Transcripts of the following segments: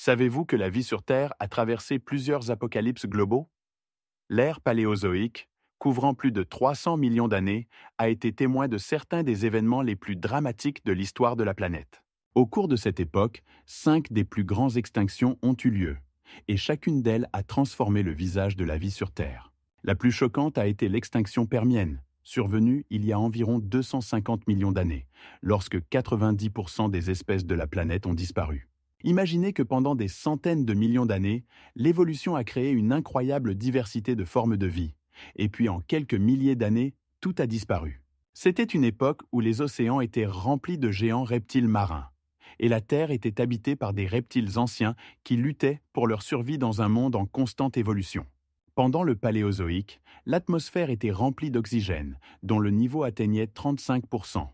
Savez-vous que la vie sur Terre a traversé plusieurs apocalypses globaux? L'ère paléozoïque, couvrant plus de 300 millions d'années, a été témoin de certains des événements les plus dramatiques de l'histoire de la planète. Au cours de cette époque, 5 des plus grandes extinctions ont eu lieu, et chacune d'elles a transformé le visage de la vie sur Terre. La plus choquante a été l'extinction permienne, survenue il y a environ 250 millions d'années, lorsque 90% des espèces de la planète ont disparu. Imaginez que pendant des centaines de millions d'années, l'évolution a créé une incroyable diversité de formes de vie, et puis en quelques milliers d'années, tout a disparu. C'était une époque où les océans étaient remplis de géants reptiles marins, et la Terre était habitée par des reptiles anciens qui luttaient pour leur survie dans un monde en constante évolution. Pendant le Paléozoïque, l'atmosphère était remplie d'oxygène, dont le niveau atteignait 35%,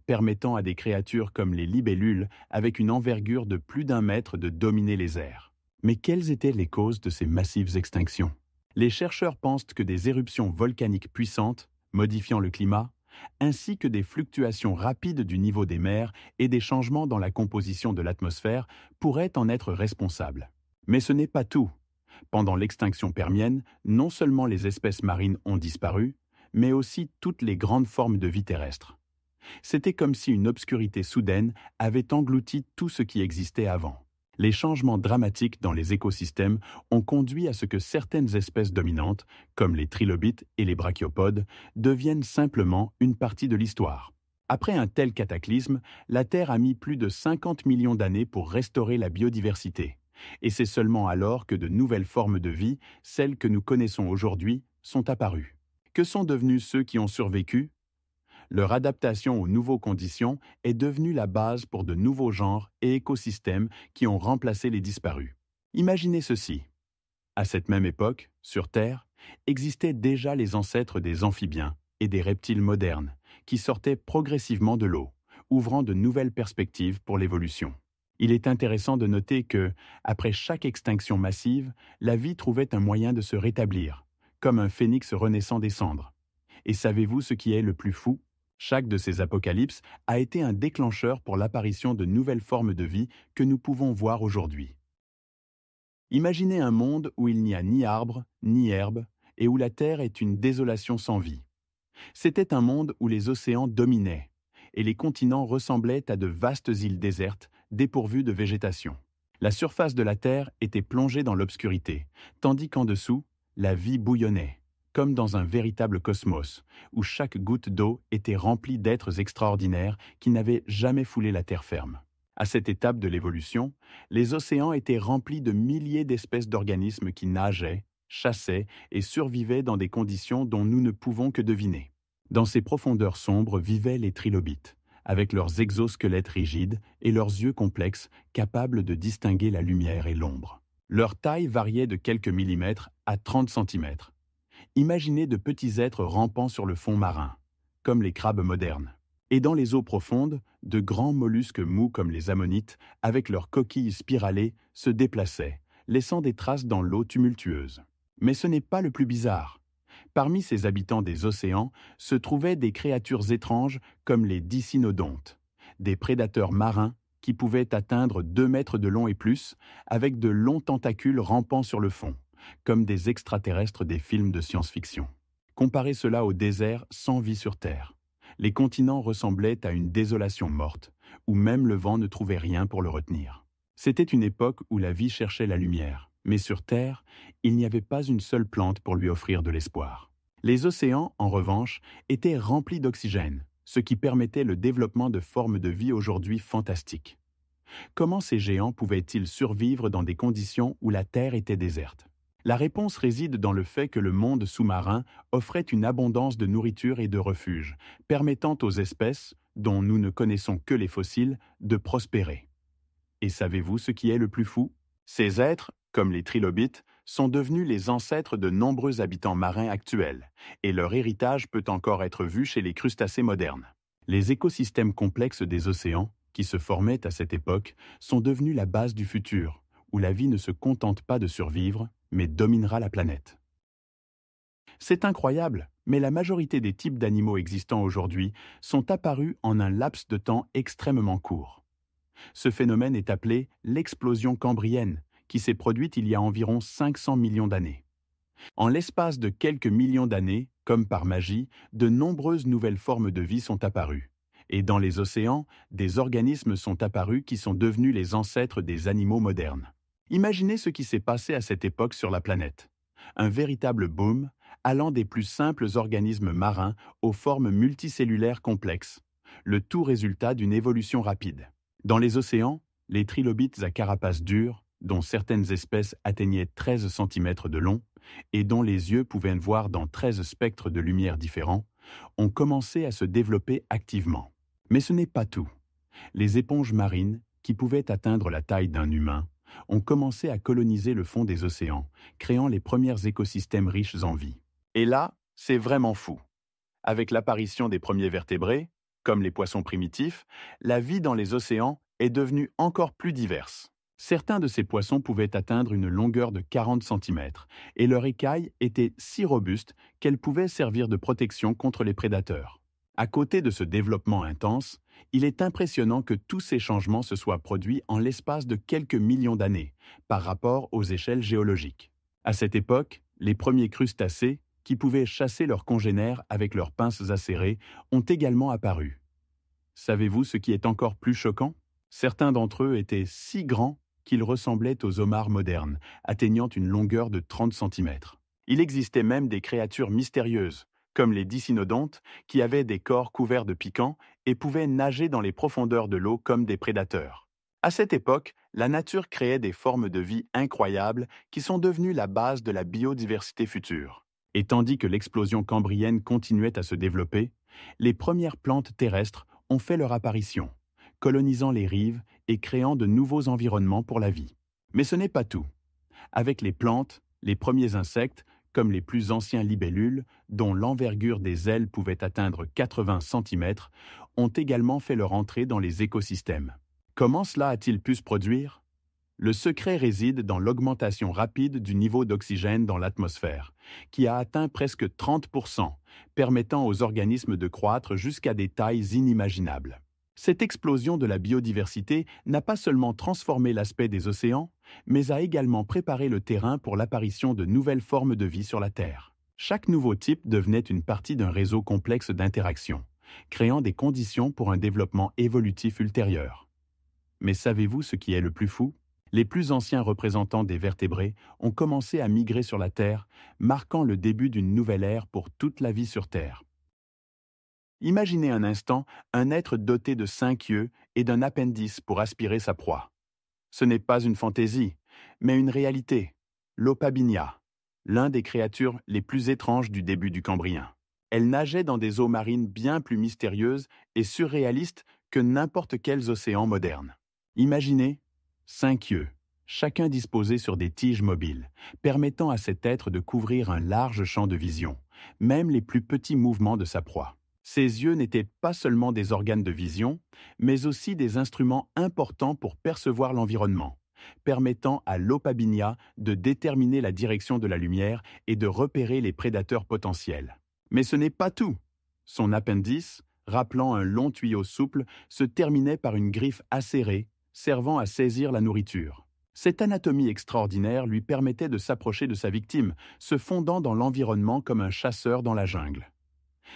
permettant à des créatures comme les libellules, avec une envergure de plus d'1 mètre, de dominer les airs. Mais quelles étaient les causes de ces massives extinctions? Les chercheurs pensent que des éruptions volcaniques puissantes, modifiant le climat, ainsi que des fluctuations rapides du niveau des mers et des changements dans la composition de l'atmosphère pourraient en être responsables. Mais ce n'est pas tout. Pendant l'extinction permienne, non seulement les espèces marines ont disparu, mais aussi toutes les grandes formes de vie terrestre. C'était comme si une obscurité soudaine avait englouti tout ce qui existait avant. Les changements dramatiques dans les écosystèmes ont conduit à ce que certaines espèces dominantes, comme les trilobites et les brachiopodes, deviennent simplement une partie de l'histoire. Après un tel cataclysme, la Terre a mis plus de 50 millions d'années pour restaurer la biodiversité. Et c'est seulement alors que de nouvelles formes de vie, celles que nous connaissons aujourd'hui, sont apparues. Que sont devenus ceux qui ont survécu? Leur adaptation aux nouvelles conditions est devenue la base pour de nouveaux genres et écosystèmes qui ont remplacé les disparus. Imaginez ceci. À cette même époque, sur Terre, existaient déjà les ancêtres des amphibiens et des reptiles modernes, qui sortaient progressivement de l'eau, ouvrant de nouvelles perspectives pour l'évolution. Il est intéressant de noter que, après chaque extinction massive, la vie trouvait un moyen de se rétablir, comme un phénix renaissant des cendres. Et savez-vous ce qui est le plus fou? Chaque de ces apocalypses a été un déclencheur pour l'apparition de nouvelles formes de vie que nous pouvons voir aujourd'hui. Imaginez un monde où il n'y a ni arbres, ni herbes, et où la Terre est une désolation sans vie. C'était un monde où les océans dominaient, et les continents ressemblaient à de vastes îles désertes, dépourvues de végétation. La surface de la Terre était plongée dans l'obscurité, tandis qu'en dessous, la vie bouillonnait, comme dans un véritable cosmos, où chaque goutte d'eau était remplie d'êtres extraordinaires qui n'avaient jamais foulé la terre ferme. À cette étape de l'évolution, les océans étaient remplis de milliers d'espèces d'organismes qui nageaient, chassaient et survivaient dans des conditions dont nous ne pouvons que deviner. Dans ces profondeurs sombres vivaient les trilobites, avec leurs exosquelettes rigides et leurs yeux complexes capables de distinguer la lumière et l'ombre. Leur taille variait de quelques millimètres à 30 centimètres. Imaginez de petits êtres rampant sur le fond marin, comme les crabes modernes. Et dans les eaux profondes, de grands mollusques mous comme les ammonites, avec leurs coquilles spiralées, se déplaçaient, laissant des traces dans l'eau tumultueuse. Mais ce n'est pas le plus bizarre. Parmi ces habitants des océans se trouvaient des créatures étranges comme les dicynodontes, des prédateurs marins qui pouvaient atteindre 2 mètres de long et plus, avec de longs tentacules rampant sur le fond, comme des extraterrestres des films de science-fiction. Comparez cela au désert sans vie sur Terre. Les continents ressemblaient à une désolation morte, où même le vent ne trouvait rien pour le retenir. C'était une époque où la vie cherchait la lumière, mais sur Terre, il n'y avait pas une seule plante pour lui offrir de l'espoir. Les océans, en revanche, étaient remplis d'oxygène, ce qui permettait le développement de formes de vie aujourd'hui fantastiques. Comment ces géants pouvaient-ils survivre dans des conditions où la Terre était déserte? La réponse réside dans le fait que le monde sous-marin offrait une abondance de nourriture et de refuges, permettant aux espèces, dont nous ne connaissons que les fossiles, de prospérer. Et savez-vous ce qui est le plus fou? Ces êtres, comme les trilobites, sont devenus les ancêtres de nombreux habitants marins actuels, et leur héritage peut encore être vu chez les crustacés modernes. Les écosystèmes complexes des océans, qui se formaient à cette époque, sont devenus la base du futur, où la vie ne se contente pas de survivre, mais dominera la planète. C'est incroyable, mais la majorité des types d'animaux existants aujourd'hui sont apparus en un laps de temps extrêmement court. Ce phénomène est appelé l'explosion cambrienne, qui s'est produite il y a environ 500 millions d'années. En l'espace de quelques millions d'années, comme par magie, de nombreuses nouvelles formes de vie sont apparues. Et dans les océans, des organismes sont apparus qui sont devenus les ancêtres des animaux modernes. Imaginez ce qui s'est passé à cette époque sur la planète. Un véritable boom, allant des plus simples organismes marins aux formes multicellulaires complexes, le tout résultat d'une évolution rapide. Dans les océans, les trilobites à carapace dure, dont certaines espèces atteignaient 13 cm de long, et dont les yeux pouvaient voir dans 13 spectres de lumière différents, ont commencé à se développer activement. Mais ce n'est pas tout. Les éponges marines, qui pouvaient atteindre la taille d'un humain, ont commencé à coloniser le fond des océans, créant les premiers écosystèmes riches en vie. Et là, c'est vraiment fou. Avec l'apparition des premiers vertébrés, comme les poissons primitifs, la vie dans les océans est devenue encore plus diverse. Certains de ces poissons pouvaient atteindre une longueur de 40 cm, et leur écaille était si robuste qu'elle pouvait servir de protection contre les prédateurs. À côté de ce développement intense, il est impressionnant que tous ces changements se soient produits en l'espace de quelques millions d'années, par rapport aux échelles géologiques. À cette époque, les premiers crustacés, qui pouvaient chasser leurs congénères avec leurs pinces acérées, ont également apparu. Savez-vous ce qui est encore plus choquant? Certains d'entre eux étaient si grands qu'ils ressemblaient aux homards modernes, atteignant une longueur de 30 cm. Il existait même des créatures mystérieuses, comme les dicynodontes, qui avaient des corps couverts de piquants et pouvaient nager dans les profondeurs de l'eau comme des prédateurs. À cette époque, la nature créait des formes de vie incroyables qui sont devenues la base de la biodiversité future. Et tandis que l'explosion cambrienne continuait à se développer, les premières plantes terrestres ont fait leur apparition, colonisant les rives et créant de nouveaux environnements pour la vie. Mais ce n'est pas tout. Avec les plantes, les premiers insectes, comme les plus anciens libellules, dont l'envergure des ailes pouvait atteindre 80 cm, ont également fait leur entrée dans les écosystèmes. Comment cela a-t-il pu se produire? Le secret réside dans l'augmentation rapide du niveau d'oxygène dans l'atmosphère, qui a atteint presque 30%, permettant aux organismes de croître jusqu'à des tailles inimaginables. Cette explosion de la biodiversité n'a pas seulement transformé l'aspect des océans, mais a également préparé le terrain pour l'apparition de nouvelles formes de vie sur la Terre. Chaque nouveau type devenait une partie d'un réseau complexe d'interactions, créant des conditions pour un développement évolutif ultérieur. Mais savez-vous ce qui est le plus fou? Les plus anciens représentants des vertébrés ont commencé à migrer sur la Terre, marquant le début d'une nouvelle ère pour toute la vie sur Terre. Imaginez un instant un être doté de 5 yeux et d'un appendice pour aspirer sa proie. Ce n'est pas une fantaisie, mais une réalité. L'Opabinia, l'un des créatures les plus étranges du début du Cambrien. Elle nageait dans des eaux marines bien plus mystérieuses et surréalistes que n'importe quels océans modernes. Imaginez 5 yeux, chacun disposé sur des tiges mobiles, permettant à cet être de couvrir un large champ de vision, même les plus petits mouvements de sa proie. Ses yeux n'étaient pas seulement des organes de vision, mais aussi des instruments importants pour percevoir l'environnement, permettant à l'Opabinia de déterminer la direction de la lumière et de repérer les prédateurs potentiels. Mais ce n'est pas tout. Son appendice, rappelant un long tuyau souple, se terminait par une griffe acérée, servant à saisir la nourriture. Cette anatomie extraordinaire lui permettait de s'approcher de sa victime, se fondant dans l'environnement comme un chasseur dans la jungle.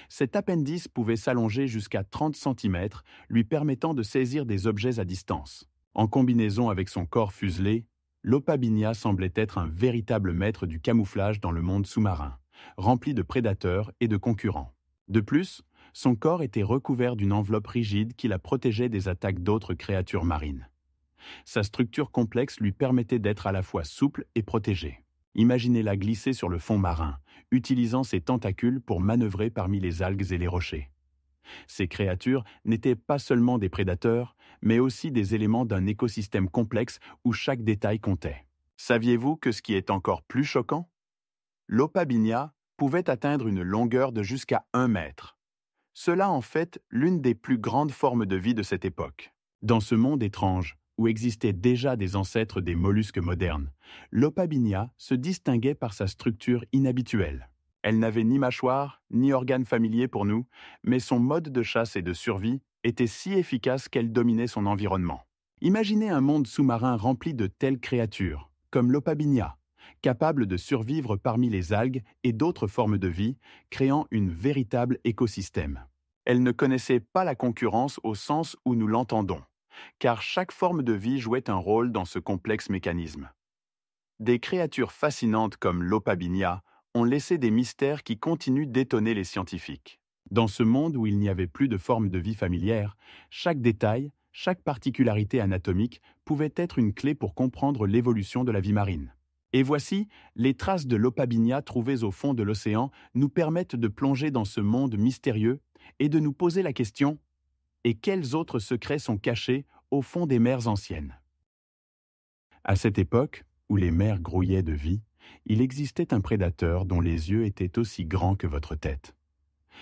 Cet appendice pouvait s'allonger jusqu'à 30 cm, lui permettant de saisir des objets à distance. En combinaison avec son corps fuselé, l'Opabinia semblait être un véritable maître du camouflage dans le monde sous-marin, rempli de prédateurs et de concurrents. De plus, son corps était recouvert d'une enveloppe rigide qui la protégeait des attaques d'autres créatures marines. Sa structure complexe lui permettait d'être à la fois souple et protégée. Imaginez-la glisser sur le fond marin, utilisant ses tentacules pour manœuvrer parmi les algues et les rochers. Ces créatures n'étaient pas seulement des prédateurs, mais aussi des éléments d'un écosystème complexe où chaque détail comptait. Saviez-vous que ce qui est encore plus choquant? L'Opabinia pouvait atteindre une longueur de jusqu'à 1 mètre. Cela en fait l'une des plus grandes formes de vie de cette époque. Dans ce monde étrange, où existaient déjà des ancêtres des mollusques modernes, l'Opabinia se distinguait par sa structure inhabituelle. Elle n'avait ni mâchoire, ni organes familiers pour nous, mais son mode de chasse et de survie était si efficace qu'elle dominait son environnement. Imaginez un monde sous-marin rempli de telles créatures, comme l'Opabinia, capables de survivre parmi les algues et d'autres formes de vie, créant une véritable écosystème. Elles ne connaissaient pas la concurrence au sens où nous l'entendons, car chaque forme de vie jouait un rôle dans ce complexe mécanisme. Des créatures fascinantes comme l'Opabinia ont laissé des mystères qui continuent d'étonner les scientifiques. Dans ce monde où il n'y avait plus de forme de vie familière, chaque détail, chaque particularité anatomique pouvait être une clé pour comprendre l'évolution de la vie marine. Et voici, les traces de l'Opabinia trouvées au fond de l'océan nous permettent de plonger dans ce monde mystérieux et de nous poser la question: et quels autres secrets sont cachés au fond des mers anciennes? À cette époque, où les mers grouillaient de vie, il existait un prédateur dont les yeux étaient aussi grands que votre tête.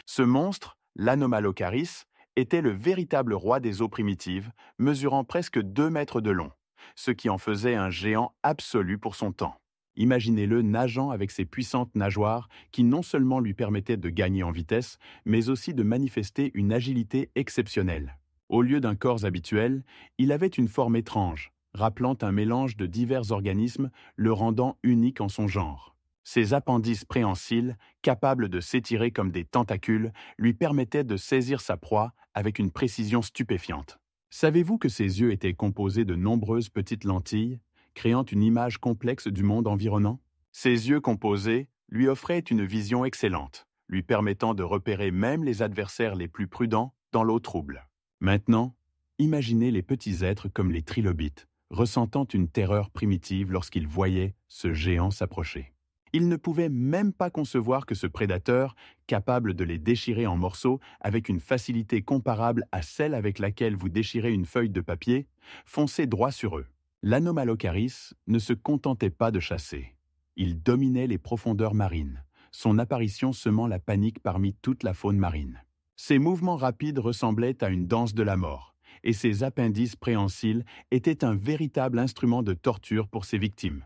Ce monstre, l'Anomalocaris, était le véritable roi des eaux primitives, mesurant presque 2 mètres de long, ce qui en faisait un géant absolu pour son temps. Imaginez-le nageant avec ses puissantes nageoires qui non seulement lui permettaient de gagner en vitesse, mais aussi de manifester une agilité exceptionnelle. Au lieu d'un corps habituel, il avait une forme étrange, rappelant un mélange de divers organismes, le rendant unique en son genre. Ses appendices préhensiles, capables de s'étirer comme des tentacules, lui permettaient de saisir sa proie avec une précision stupéfiante. Savez-vous que ses yeux étaient composés de nombreuses petites lentilles, créant une image complexe du monde environnant? Ses yeux composés lui offraient une vision excellente, lui permettant de repérer même les adversaires les plus prudents dans l'eau trouble. Maintenant, imaginez les petits êtres comme les trilobites, ressentant une terreur primitive lorsqu'ils voyaient ce géant s'approcher. Ils ne pouvaient même pas concevoir que ce prédateur, capable de les déchirer en morceaux avec une facilité comparable à celle avec laquelle vous déchirez une feuille de papier, fonçait droit sur eux. L'Anomalocaris ne se contentait pas de chasser. Il dominait les profondeurs marines, son apparition semant la panique parmi toute la faune marine. Ses mouvements rapides ressemblaient à une danse de la mort, et ses appendices préhensiles étaient un véritable instrument de torture pour ses victimes.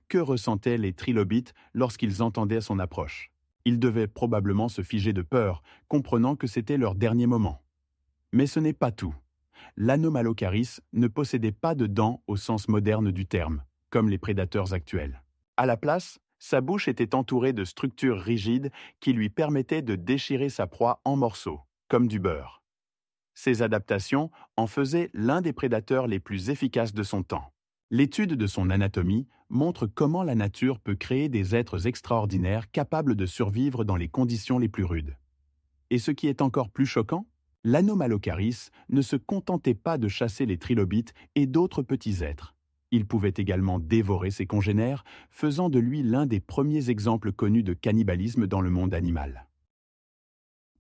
Que ressentaient les trilobites lorsqu'ils entendaient son approche? Ils devaient probablement se figer de peur, comprenant que c'était leur dernier moment. Mais ce n'est pas tout. L'Anomalocaris ne possédait pas de dents au sens moderne du terme, comme les prédateurs actuels. À la place, sa bouche était entourée de structures rigides qui lui permettaient de déchirer sa proie en morceaux, comme du beurre. Ces adaptations en faisaient l'un des prédateurs les plus efficaces de son temps. L'étude de son anatomie montre comment la nature peut créer des êtres extraordinaires capables de survivre dans les conditions les plus rudes. Et ce qui est encore plus choquant, l'Anomalocaris ne se contentait pas de chasser les trilobites et d'autres petits êtres. Il pouvait également dévorer ses congénères, faisant de lui l'un des premiers exemples connus de cannibalisme dans le monde animal.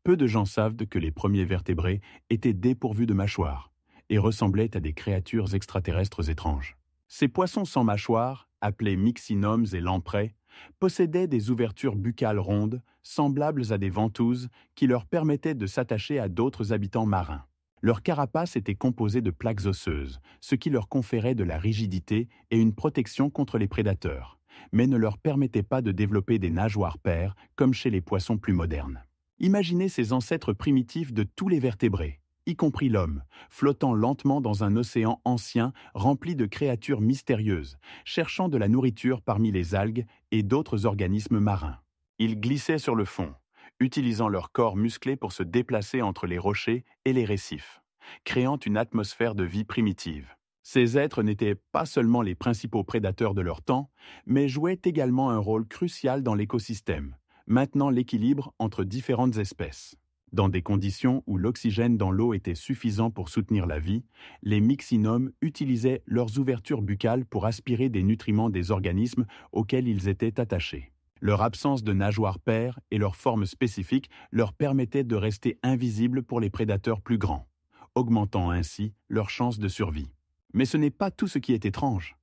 Peu de gens savent que les premiers vertébrés étaient dépourvus de mâchoires et ressemblaient à des créatures extraterrestres étranges. Ces poissons sans mâchoires, appelés myxinomes et lamprey, possédaient des ouvertures buccales rondes, semblables à des ventouses, qui leur permettaient de s'attacher à d'autres habitants marins. Leur carapace était composée de plaques osseuses, ce qui leur conférait de la rigidité et une protection contre les prédateurs, mais ne leur permettait pas de développer des nageoires paires comme chez les poissons plus modernes. Imaginez ces ancêtres primitifs de tous les vertébrés, y compris l'homme, flottant lentement dans un océan ancien rempli de créatures mystérieuses, cherchant de la nourriture parmi les algues et d'autres organismes marins. Ils glissaient sur le fond, utilisant leur corps musclé pour se déplacer entre les rochers et les récifs, créant une atmosphère de vie primitive. Ces êtres n'étaient pas seulement les principaux prédateurs de leur temps, mais jouaient également un rôle crucial dans l'écosystème, maintenant l'équilibre entre différentes espèces. Dans des conditions où l'oxygène dans l'eau était suffisant pour soutenir la vie, les myxinomes utilisaient leurs ouvertures buccales pour aspirer des nutriments des organismes auxquels ils étaient attachés. Leur absence de nageoires paires et leur forme spécifique leur permettaient de rester invisibles pour les prédateurs plus grands, augmentant ainsi leurs chances de survie. Mais ce n'est pas tout ce qui est étrange.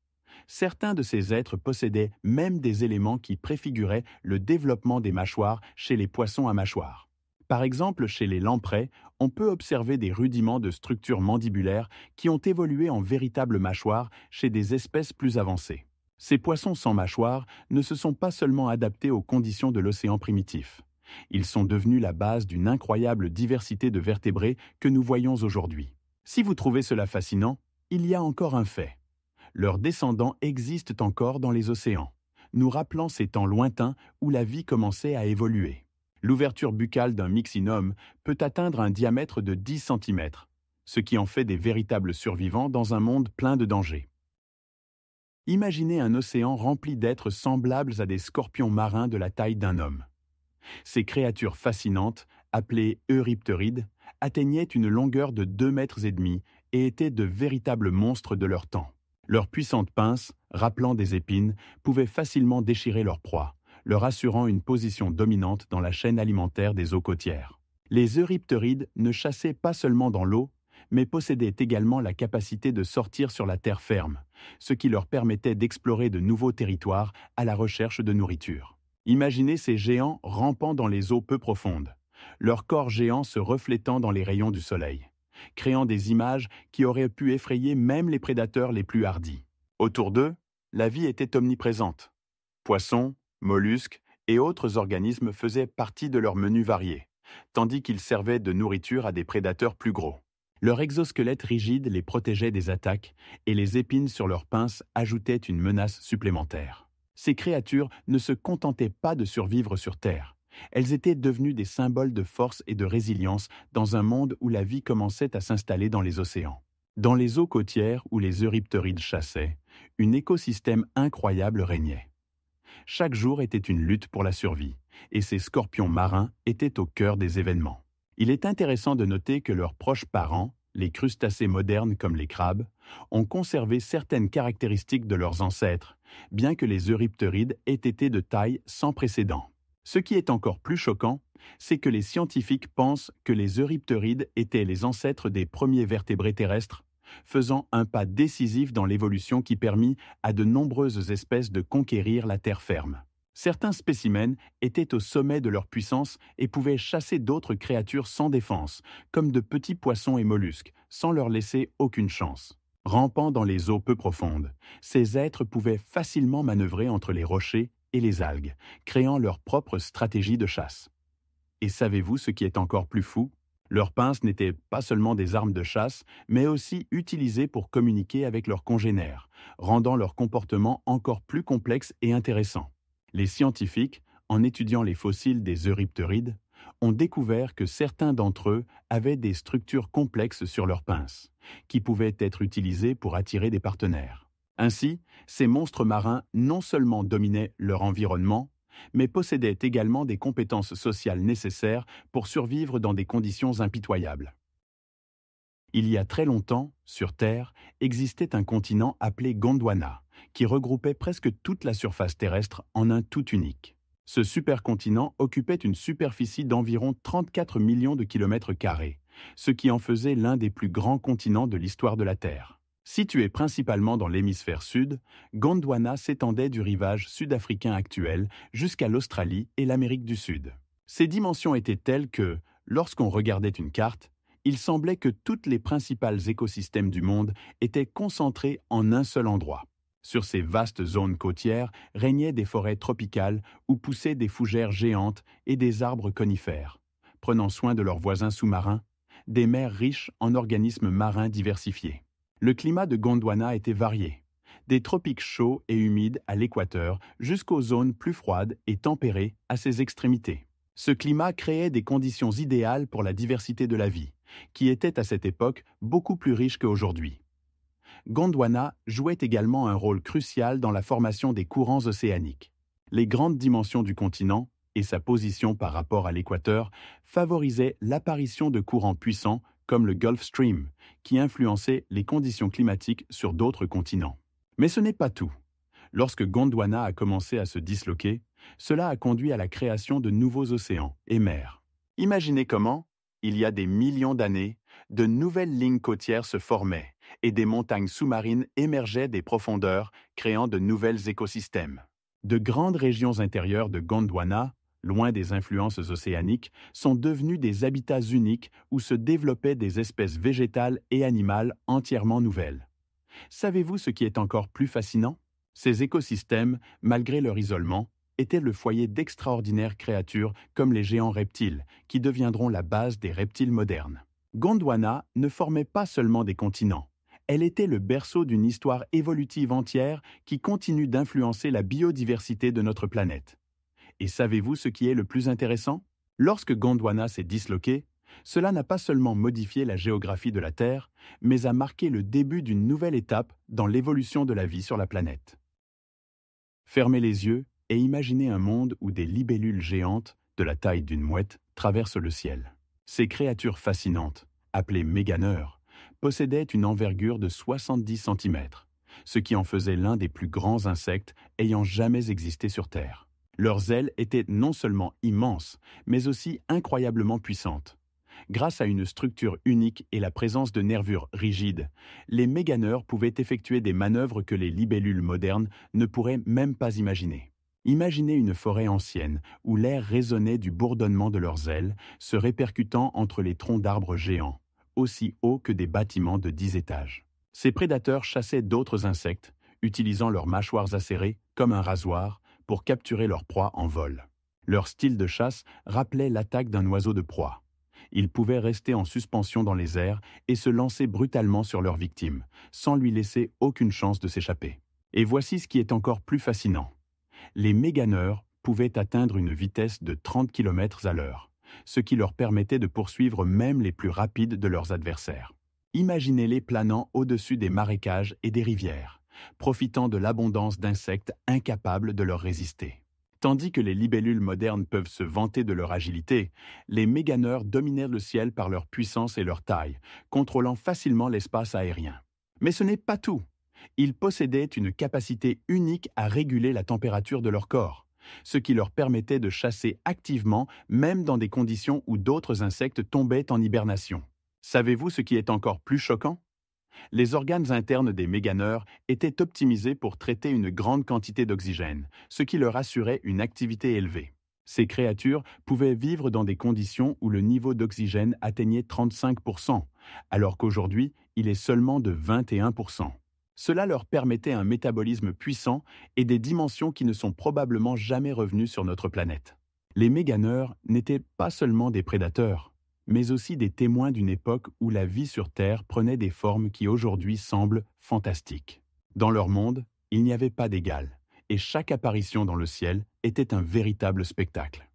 Certains de ces êtres possédaient même des éléments qui préfiguraient le développement des mâchoires chez les poissons à mâchoires. Par exemple, chez les lampreys, on peut observer des rudiments de structures mandibulaires qui ont évolué en véritables mâchoires chez des espèces plus avancées. Ces poissons sans mâchoires ne se sont pas seulement adaptés aux conditions de l'océan primitif. Ils sont devenus la base d'une incroyable diversité de vertébrés que nous voyons aujourd'hui. Si vous trouvez cela fascinant, Il y a encore un fait. Leurs descendants existent encore dans les océans, nous rappelant ces temps lointains où la vie commençait à évoluer. L'ouverture buccale d'un myxinome peut atteindre un diamètre de 10 cm, ce qui en fait des véritables survivants dans un monde plein de dangers. Imaginez un océan rempli d'êtres semblables à des scorpions marins de la taille d'un homme. Ces créatures fascinantes, appelées euripterides, atteignaient une longueur de 2,5 mètres et étaient de véritables monstres de leur temps. Leurs puissantes pinces, rappelant des épines, pouvaient facilement déchirer leur proie, leur assurant une position dominante dans la chaîne alimentaire des eaux côtières. Les euripterides ne chassaient pas seulement dans l'eau, mais possédaient également la capacité de sortir sur la terre ferme, ce qui leur permettait d'explorer de nouveaux territoires à la recherche de nourriture. Imaginez ces géants rampant dans les eaux peu profondes, leurs corps géants se reflétant dans les rayons du soleil, créant des images qui auraient pu effrayer même les prédateurs les plus hardis. Autour d'eux, la vie était omniprésente. Poissons, mollusques et autres organismes faisaient partie de leur menu varié, tandis qu'ils servaient de nourriture à des prédateurs plus gros. Leur exosquelette rigide les protégeait des attaques et les épines sur leurs pinces ajoutaient une menace supplémentaire. Ces créatures ne se contentaient pas de survivre sur Terre. Elles étaient devenues des symboles de force et de résilience dans un monde où la vie commençait à s'installer dans les océans. Dans les eaux côtières où les euripterides chassaient, un écosystème incroyable régnait. Chaque jour était une lutte pour la survie, et ces scorpions marins étaient au cœur des événements. Il est intéressant de noter que leurs proches parents, les crustacés modernes comme les crabes, ont conservé certaines caractéristiques de leurs ancêtres, bien que les euripterides aient été de taille sans précédent. Ce qui est encore plus choquant, c'est que les scientifiques pensent que les euripterides étaient les ancêtres des premiers vertébrés terrestres, faisant un pas décisif dans l'évolution qui permit à de nombreuses espèces de conquérir la terre ferme. Certains spécimens étaient au sommet de leur puissance et pouvaient chasser d'autres créatures sans défense, comme de petits poissons et mollusques, sans leur laisser aucune chance. Rampant dans les eaux peu profondes, ces êtres pouvaient facilement manœuvrer entre les rochers et les algues, créant leur propre stratégie de chasse. Et savez-vous ce qui est encore plus fou? Leurs pinces n'étaient pas seulement des armes de chasse, mais aussi utilisées pour communiquer avec leurs congénères, rendant leur comportement encore plus complexe et intéressant. Les scientifiques, en étudiant les fossiles des euripterides, ont découvert que certains d'entre eux avaient des structures complexes sur leurs pinces, qui pouvaient être utilisées pour attirer des partenaires. Ainsi, ces monstres marins non seulement dominaient leur environnement, mais possédaient également des compétences sociales nécessaires pour survivre dans des conditions impitoyables. Il y a très longtemps, sur Terre, existait un continent appelé Gondwana, qui regroupait presque toute la surface terrestre en un tout unique. Ce supercontinent occupait une superficie d'environ 34 millions de kilomètres carrés, ce qui en faisait l'un des plus grands continents de l'histoire de la Terre. Situé principalement dans l'hémisphère sud, Gondwana s'étendait du rivage sud-africain actuel jusqu'à l'Australie et l'Amérique du Sud. Ses dimensions étaient telles que, lorsqu'on regardait une carte, il semblait que tous les principaux écosystèmes du monde étaient concentrés en un seul endroit. Sur ces vastes zones côtières régnaient des forêts tropicales où poussaient des fougères géantes et des arbres conifères, prenant soin de leurs voisins sous-marins, des mers riches en organismes marins diversifiés. Le climat de Gondwana était varié, des tropiques chauds et humides à l'équateur jusqu'aux zones plus froides et tempérées à ses extrémités. Ce climat créait des conditions idéales pour la diversité de la vie, qui était à cette époque beaucoup plus riche qu'aujourd'hui. Gondwana jouait également un rôle crucial dans la formation des courants océaniques. Les grandes dimensions du continent et sa position par rapport à l'équateur favorisaient l'apparition de courants puissants comme le Gulf Stream, qui influençaient les conditions climatiques sur d'autres continents. Mais ce n'est pas tout. Lorsque Gondwana a commencé à se disloquer, cela a conduit à la création de nouveaux océans et mers. Imaginez comment, il y a des millions d'années, de nouvelles lignes côtières se formaient et des montagnes sous-marines émergeaient des profondeurs, créant de nouveaux écosystèmes. De grandes régions intérieures de Gondwana, loin des influences océaniques, sont devenues des habitats uniques où se développaient des espèces végétales et animales entièrement nouvelles. Savez-vous ce qui est encore plus fascinant? Ces écosystèmes, malgré leur isolement, étaient le foyer d'extraordinaires créatures comme les géants reptiles, qui deviendront la base des reptiles modernes. Gondwana ne formait pas seulement des continents, Elle était le berceau d'une histoire évolutive entière qui continue d'influencer la biodiversité de notre planète. Et savez-vous ce qui est le plus intéressant? Lorsque Gondwana s'est disloqué, cela n'a pas seulement modifié la géographie de la Terre, mais a marqué le début d'une nouvelle étape dans l'évolution de la vie sur la planète. Fermez les yeux et imaginez un monde où des libellules géantes, de la taille d'une mouette, traversent le ciel. Ces créatures fascinantes, appelées méganeurs, possédaient une envergure de 70 cm, ce qui en faisait l'un des plus grands insectes ayant jamais existé sur Terre. Leurs ailes étaient non seulement immenses, mais aussi incroyablement puissantes. Grâce à une structure unique et la présence de nervures rigides, les méganeurs pouvaient effectuer des manœuvres que les libellules modernes ne pourraient même pas imaginer. Imaginez une forêt ancienne où l'air résonnait du bourdonnement de leurs ailes, se répercutant entre les troncs d'arbres géants, aussi hauts que des bâtiments de 10 étages. Ces prédateurs chassaient d'autres insectes, utilisant leurs mâchoires acérées comme un rasoir pour capturer leur proie en vol. Leur style de chasse rappelait l'attaque d'un oiseau de proie. Ils pouvaient rester en suspension dans les airs et se lancer brutalement sur leur victime, sans lui laisser aucune chance de s'échapper. Et voici ce qui est encore plus fascinant. Les méganeurs pouvaient atteindre une vitesse de 30 km à l'heure, ce qui leur permettait de poursuivre même les plus rapides de leurs adversaires. Imaginez-les planant au-dessus des marécages et des rivières, profitant de l'abondance d'insectes incapables de leur résister. Tandis que les libellules modernes peuvent se vanter de leur agilité, les méganeurs dominaient le ciel par leur puissance et leur taille, contrôlant facilement l'espace aérien. Mais ce n'est pas tout. Ils possédaient une capacité unique à réguler la température de leur corps, ce qui leur permettait de chasser activement même dans des conditions où d'autres insectes tombaient en hibernation. Savez-vous ce qui est encore plus choquant? Les organes internes des méganeurs étaient optimisés pour traiter une grande quantité d'oxygène, ce qui leur assurait une activité élevée. Ces créatures pouvaient vivre dans des conditions où le niveau d'oxygène atteignait 35%, alors qu'aujourd'hui, il est seulement de 21%. Cela leur permettait un métabolisme puissant et des dimensions qui ne sont probablement jamais revenues sur notre planète. Les méganeurs n'étaient pas seulement des prédateurs, mais aussi des témoins d'une époque où la vie sur Terre prenait des formes qui aujourd'hui semblent fantastiques. Dans leur monde, il n'y avait pas d'égal, et chaque apparition dans le ciel était un véritable spectacle.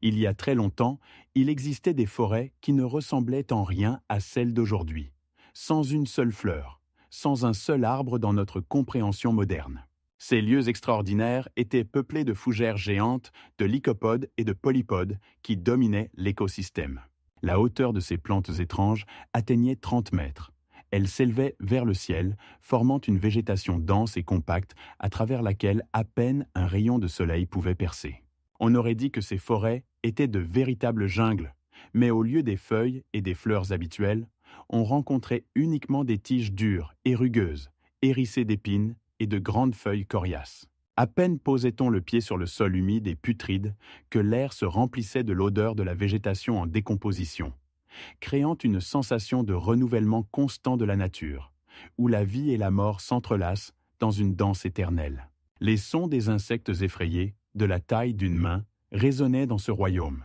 Il y a très longtemps, il existait des forêts qui ne ressemblaient en rien à celles d'aujourd'hui, sans une seule fleur, sans un seul arbre dans notre compréhension moderne. Ces lieux extraordinaires étaient peuplés de fougères géantes, de lycopodes et de polypodes qui dominaient l'écosystème. La hauteur de ces plantes étranges atteignait 30 mètres. Elles s'élevaient vers le ciel, formant une végétation dense et compacte à travers laquelle à peine un rayon de soleil pouvait percer. On aurait dit que ces forêts étaient de véritables jungles, mais au lieu des feuilles et des fleurs habituelles, on rencontrait uniquement des tiges dures et rugueuses, hérissées d'épines et de grandes feuilles coriaces. À peine posait-on le pied sur le sol humide et putride que l'air se remplissait de l'odeur de la végétation en décomposition, créant une sensation de renouvellement constant de la nature, où la vie et la mort s'entrelacent dans une danse éternelle. Les sons des insectes effrayés, de la taille d'une main, résonnaient dans ce royaume.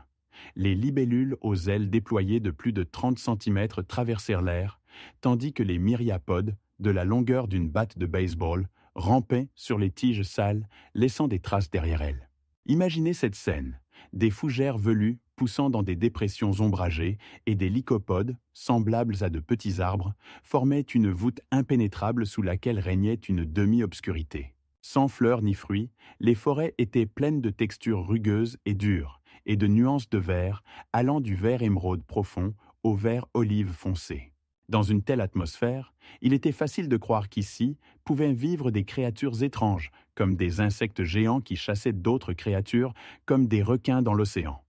Les libellules aux ailes déployées de plus de 30 cm traversèrent l'air, tandis que les myriapodes, de la longueur d'une batte de baseball, rampaient sur les tiges sales, laissant des traces derrière elles. Imaginez cette scène, des fougères velues poussant dans des dépressions ombragées et des lycopodes, semblables à de petits arbres, formaient une voûte impénétrable sous laquelle régnait une demi-obscurité. Sans fleurs ni fruits, les forêts étaient pleines de textures rugueuses et dures, et de nuances de vert allant du vert émeraude profond au vert olive foncé. Dans une telle atmosphère, il était facile de croire qu'ici pouvaient vivre des créatures étranges, comme des insectes géants qui chassaient d'autres créatures, comme des requins dans l'océan.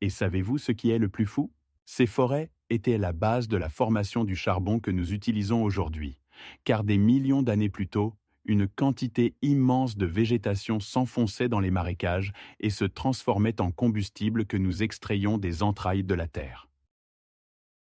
Et savez-vous ce qui est le plus fou? Ces forêts étaient la base de la formation du charbon que nous utilisons aujourd'hui, car des millions d'années plus tôt, une quantité immense de végétation s'enfonçait dans les marécages et se transformait en combustible que nous extrayions des entrailles de la terre.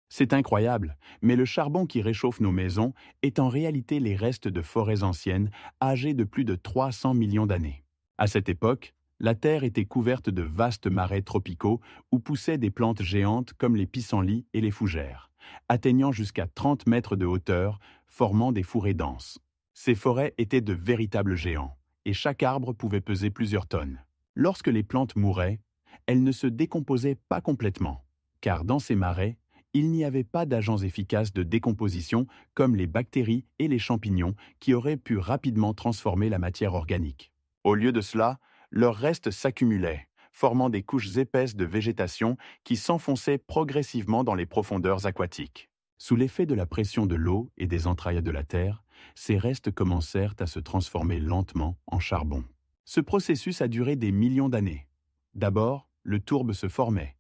C'est incroyable, mais le charbon qui réchauffe nos maisons est en réalité les restes de forêts anciennes âgées de plus de 300 millions d'années. À cette époque, la Terre était couverte de vastes marais tropicaux où poussaient des plantes géantes comme les pissenlits et les fougères, atteignant jusqu'à 30 mètres de hauteur, formant des fourrés denses. Ces forêts étaient de véritables géants, et chaque arbre pouvait peser plusieurs tonnes. Lorsque les plantes mouraient, elles ne se décomposaient pas complètement, car dans ces marais, il n'y avait pas d'agents efficaces de décomposition comme les bactéries et les champignons qui auraient pu rapidement transformer la matière organique. Au lieu de cela, leurs restes s'accumulaient, formant des couches épaisses de végétation qui s'enfonçaient progressivement dans les profondeurs aquatiques. Sous l'effet de la pression de l'eau et des entrailles de la terre, ces restes commencèrent à se transformer lentement en charbon. Ce processus a duré des millions d'années. D'abord, le tourbe se formait,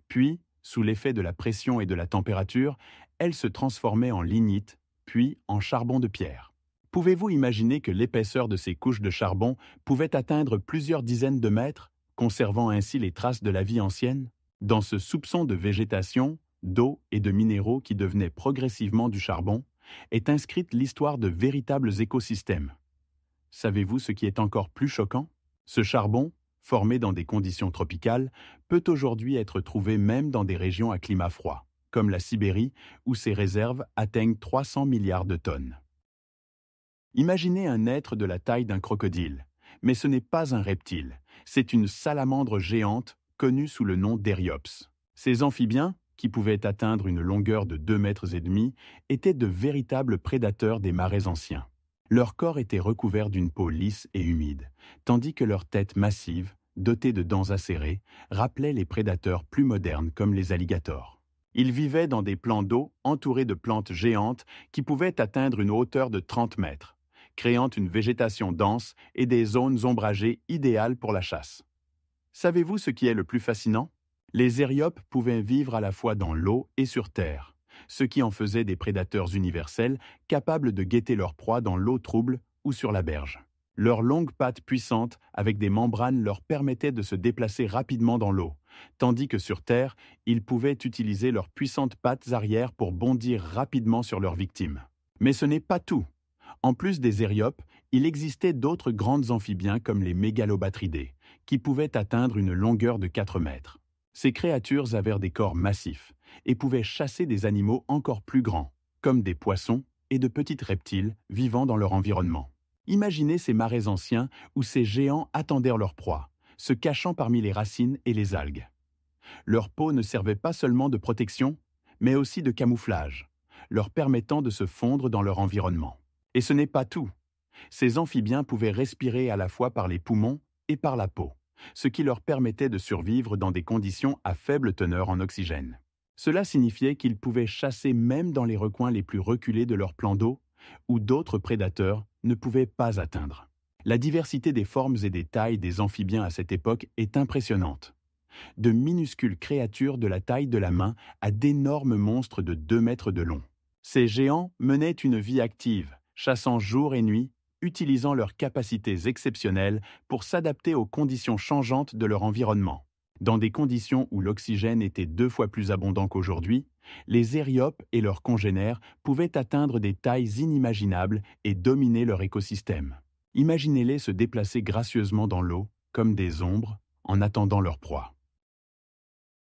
puis, sous l'effet de la pression et de la température, elle se transformait en lignite, puis en charbon de pierre. Pouvez-vous imaginer que l'épaisseur de ces couches de charbon pouvait atteindre plusieurs dizaines de mètres, conservant ainsi les traces de la vie ancienne? Dans ce soupçon de végétation, d'eau et de minéraux qui devenaient progressivement du charbon, est inscrite l'histoire de véritables écosystèmes. Savez-vous ce qui est encore plus choquant? Ce charbon, formé dans des conditions tropicales, peut aujourd'hui être trouvé même dans des régions à climat froid, comme la Sibérie, où ses réserves atteignent 300 milliards de tonnes. Imaginez un être de la taille d'un crocodile, mais ce n'est pas un reptile, c'est une salamandre géante connue sous le nom d'Eryops. Ces amphibiens, qui pouvaient atteindre une longueur de 2,5 mètres, étaient de véritables prédateurs des marais anciens. Leur corps était recouvert d'une peau lisse et humide, tandis que leur tête massive, dotée de dents acérées, rappelait les prédateurs plus modernes comme les alligators. Ils vivaient dans des plans d'eau entourés de plantes géantes qui pouvaient atteindre une hauteur de 30 mètres, créant une végétation dense et des zones ombragées idéales pour la chasse. Savez-vous ce qui est le plus fascinant? Les Éryopes pouvaient vivre à la fois dans l'eau et sur terre, ce qui en faisait des prédateurs universels capables de guetter leur proie dans l'eau trouble ou sur la berge. Leurs longues pattes puissantes avec des membranes leur permettaient de se déplacer rapidement dans l'eau, tandis que sur terre, ils pouvaient utiliser leurs puissantes pattes arrière pour bondir rapidement sur leurs victimes. Mais ce n'est pas tout. En plus des Éryopes, il existait d'autres grandes amphibiens comme les Mégalobatridés, qui pouvaient atteindre une longueur de 4 mètres. Ces créatures avaient des corps massifs et pouvaient chasser des animaux encore plus grands, comme des poissons et de petits reptiles vivant dans leur environnement. Imaginez ces marais anciens où ces géants attendaient leur proie, se cachant parmi les racines et les algues. Leur peau ne servait pas seulement de protection, mais aussi de camouflage, leur permettant de se fondre dans leur environnement. Et ce n'est pas tout. Ces amphibiens pouvaient respirer à la fois par les poumons et par la peau, ce qui leur permettait de survivre dans des conditions à faible teneur en oxygène. Cela signifiait qu'ils pouvaient chasser même dans les recoins les plus reculés de leur plan d'eau, où d'autres prédateurs ne pouvaient pas atteindre. La diversité des formes et des tailles des amphibiens à cette époque est impressionnante. De minuscules créatures de la taille de la main à d'énormes monstres de 2 mètres de long. Ces géants menaient une vie active, chassant jour et nuit, utilisant leurs capacités exceptionnelles pour s'adapter aux conditions changeantes de leur environnement. Dans des conditions où l'oxygène était 2 fois plus abondant qu'aujourd'hui, les Éryopes et leurs congénères pouvaient atteindre des tailles inimaginables et dominer leur écosystème. Imaginez-les se déplacer gracieusement dans l'eau, comme des ombres, en attendant leur proie.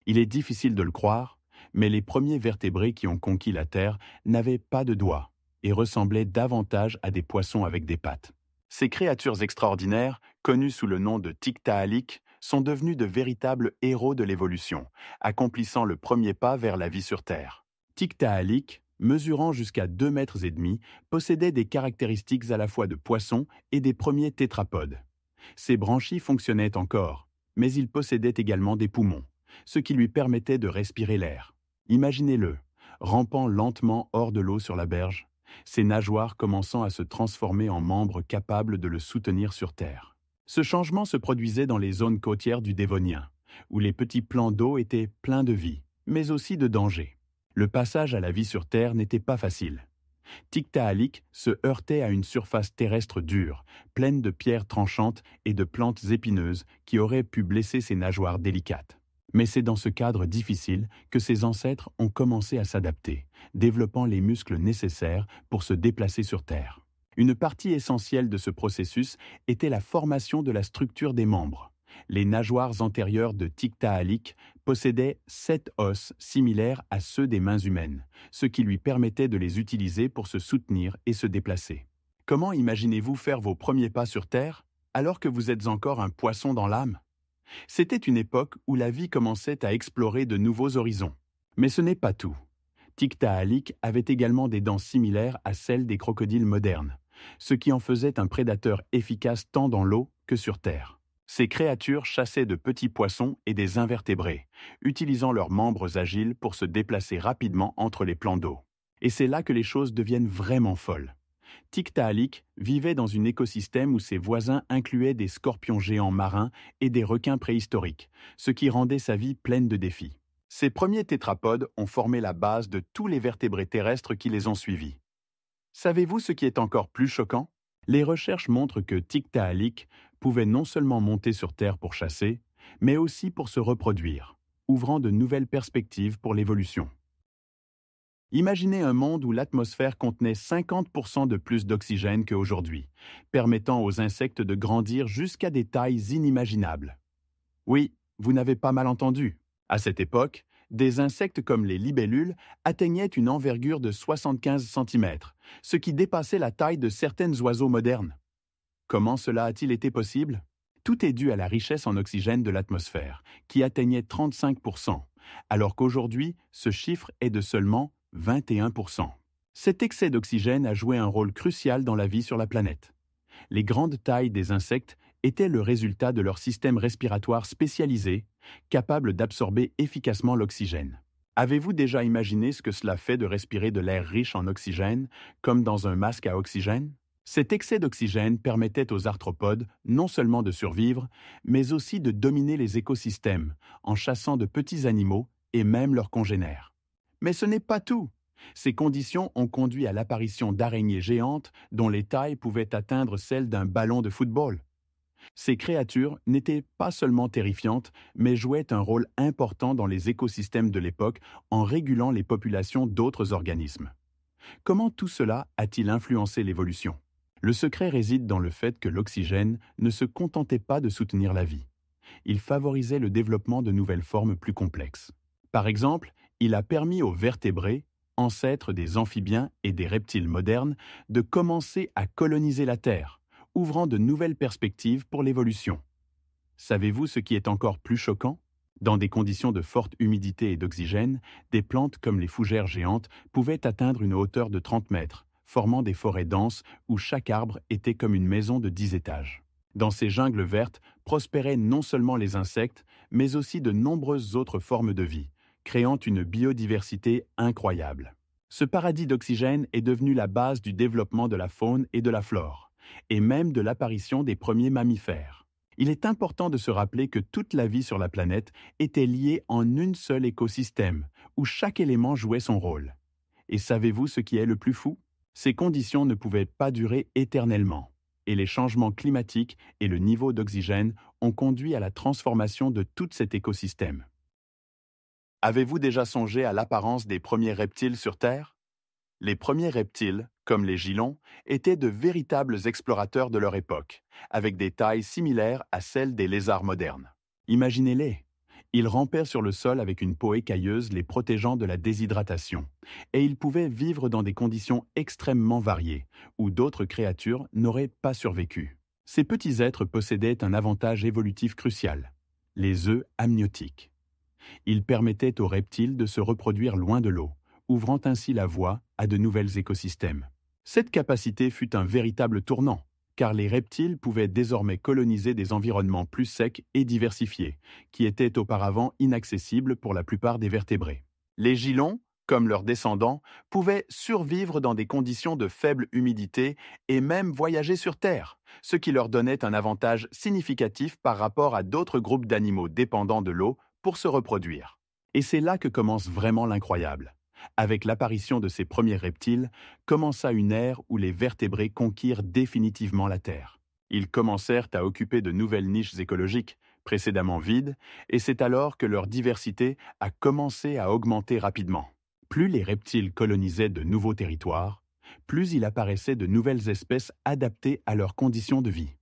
Il est difficile de le croire, mais les premiers vertébrés qui ont conquis la Terre n'avaient pas de doigts et ressemblaient davantage à des poissons avec des pattes. Ces créatures extraordinaires, connues sous le nom de Tiktaalik, sont devenus de véritables héros de l'évolution, accomplissant le premier pas vers la vie sur Terre. Tiktaalik, mesurant jusqu'à 2,5 mètres, possédait des caractéristiques à la fois de poisson et des premiers tétrapodes. Ses branchies fonctionnaient encore, mais il possédait également des poumons, ce qui lui permettait de respirer l'air. Imaginez-le, rampant lentement hors de l'eau sur la berge, ses nageoires commençant à se transformer en membres capables de le soutenir sur terre. Ce changement se produisait dans les zones côtières du Dévonien, où les petits plans d'eau étaient pleins de vie, mais aussi de danger. Le passage à la vie sur terre n'était pas facile. Tiktaalik se heurtait à une surface terrestre dure, pleine de pierres tranchantes et de plantes épineuses qui auraient pu blesser ses nageoires délicates. Mais c'est dans ce cadre difficile que ses ancêtres ont commencé à s'adapter, développant les muscles nécessaires pour se déplacer sur Terre. Une partie essentielle de ce processus était la formation de la structure des membres, Les nageoires antérieures de Tiktaalik possédaient 7 os similaires à ceux des mains humaines, ce qui lui permettait de les utiliser pour se soutenir et se déplacer. Comment imaginez-vous faire vos premiers pas sur Terre alors que vous êtes encore un poisson dans l'âme? C'était une époque où la vie commençait à explorer de nouveaux horizons. Mais ce n'est pas tout. Tiktaalik avait également des dents similaires à celles des crocodiles modernes, ce qui en faisait un prédateur efficace tant dans l'eau que sur Terre. Ces créatures chassaient de petits poissons et des invertébrés, utilisant leurs membres agiles pour se déplacer rapidement entre les plans d'eau. Et c'est là que les choses deviennent vraiment folles. Tiktaalik vivait dans un écosystème où ses voisins incluaient des scorpions géants marins et des requins préhistoriques, ce qui rendait sa vie pleine de défis. Ces premiers tétrapodes ont formé la base de tous les vertébrés terrestres qui les ont suivis. Savez-vous ce qui est encore plus choquant? Les recherches montrent que Tiktaalik pouvait non seulement monter sur Terre pour chasser, mais aussi pour se reproduire, ouvrant de nouvelles perspectives pour l'évolution. Imaginez un monde où l'atmosphère contenait 50% de plus d'oxygène qu'aujourd'hui, permettant aux insectes de grandir jusqu'à des tailles inimaginables. Oui, vous n'avez pas mal entendu. À cette époque, des insectes comme les libellules atteignaient une envergure de 75 cm, ce qui dépassait la taille de certains oiseaux modernes. Comment cela a-t-il été possible? Tout est dû à la richesse en oxygène de l'atmosphère, qui atteignait 35%, alors qu'aujourd'hui, ce chiffre est de seulement 21%. Cet excès d'oxygène a joué un rôle crucial dans la vie sur la planète. Les grandes tailles des insectes étaient le résultat de leur système respiratoire spécialisé, capable d'absorber efficacement l'oxygène. Avez-vous déjà imaginé ce que cela fait de respirer de l'air riche en oxygène, comme dans un masque à oxygène? Cet excès d'oxygène permettait aux arthropodes non seulement de survivre, mais aussi de dominer les écosystèmes, en chassant de petits animaux et même leurs congénères. Mais ce n'est pas tout. Ces conditions ont conduit à l'apparition d'araignées géantes dont les tailles pouvaient atteindre celles d'un ballon de football. Ces créatures n'étaient pas seulement terrifiantes, mais jouaient un rôle important dans les écosystèmes de l'époque en régulant les populations d'autres organismes. Comment tout cela a-t-il influencé l'évolution? Le secret réside dans le fait que l'oxygène ne se contentait pas de soutenir la vie. Il favorisait le développement de nouvelles formes plus complexes. Par exemple, il a permis aux vertébrés, ancêtres des amphibiens et des reptiles modernes, de commencer à coloniser la Terre, ouvrant de nouvelles perspectives pour l'évolution. Savez-vous ce qui est encore plus choquant? Dans des conditions de forte humidité et d'oxygène, des plantes comme les fougères géantes pouvaient atteindre une hauteur de 30 mètres, formant des forêts denses où chaque arbre était comme une maison de 10 étages. Dans ces jungles vertes prospéraient non seulement les insectes, mais aussi de nombreuses autres formes de vie, créant une biodiversité incroyable. Ce paradis d'oxygène est devenu la base du développement de la faune et de la flore, et même de l'apparition des premiers mammifères. Il est important de se rappeler que toute la vie sur la planète était liée en un seul écosystème, où chaque élément jouait son rôle. Et savez-vous ce qui est le plus fou? Ces conditions ne pouvaient pas durer éternellement, et les changements climatiques et le niveau d'oxygène ont conduit à la transformation de tout cet écosystème. Avez-vous déjà songé à l'apparence des premiers reptiles sur Terre? Les premiers reptiles, comme les gilons, étaient de véritables explorateurs de leur époque, avec des tailles similaires à celles des lézards modernes. Imaginez-les. Ils rampaient sur le sol avec une peau écailleuse les protégeant de la déshydratation, et ils pouvaient vivre dans des conditions extrêmement variées, où d'autres créatures n'auraient pas survécu. Ces petits êtres possédaient un avantage évolutif crucial, les œufs amniotiques. Ils permettaient aux reptiles de se reproduire loin de l'eau, ouvrant ainsi la voie à de nouveaux écosystèmes. Cette capacité fut un véritable tournant, car les reptiles pouvaient désormais coloniser des environnements plus secs et diversifiés, qui étaient auparavant inaccessibles pour la plupart des vertébrés. Les gilons, comme leurs descendants, pouvaient survivre dans des conditions de faible humidité et même voyager sur Terre, ce qui leur donnait un avantage significatif par rapport à d'autres groupes d'animaux dépendants de l'eau pour se reproduire. Et c'est là que commence vraiment l'incroyable. Avec l'apparition de ces premiers reptiles, commença une ère où les vertébrés conquirent définitivement la Terre. Ils commencèrent à occuper de nouvelles niches écologiques, précédemment vides, et c'est alors que leur diversité a commencé à augmenter rapidement. Plus les reptiles colonisaient de nouveaux territoires, plus il apparaissait de nouvelles espèces adaptées à leurs conditions de vie.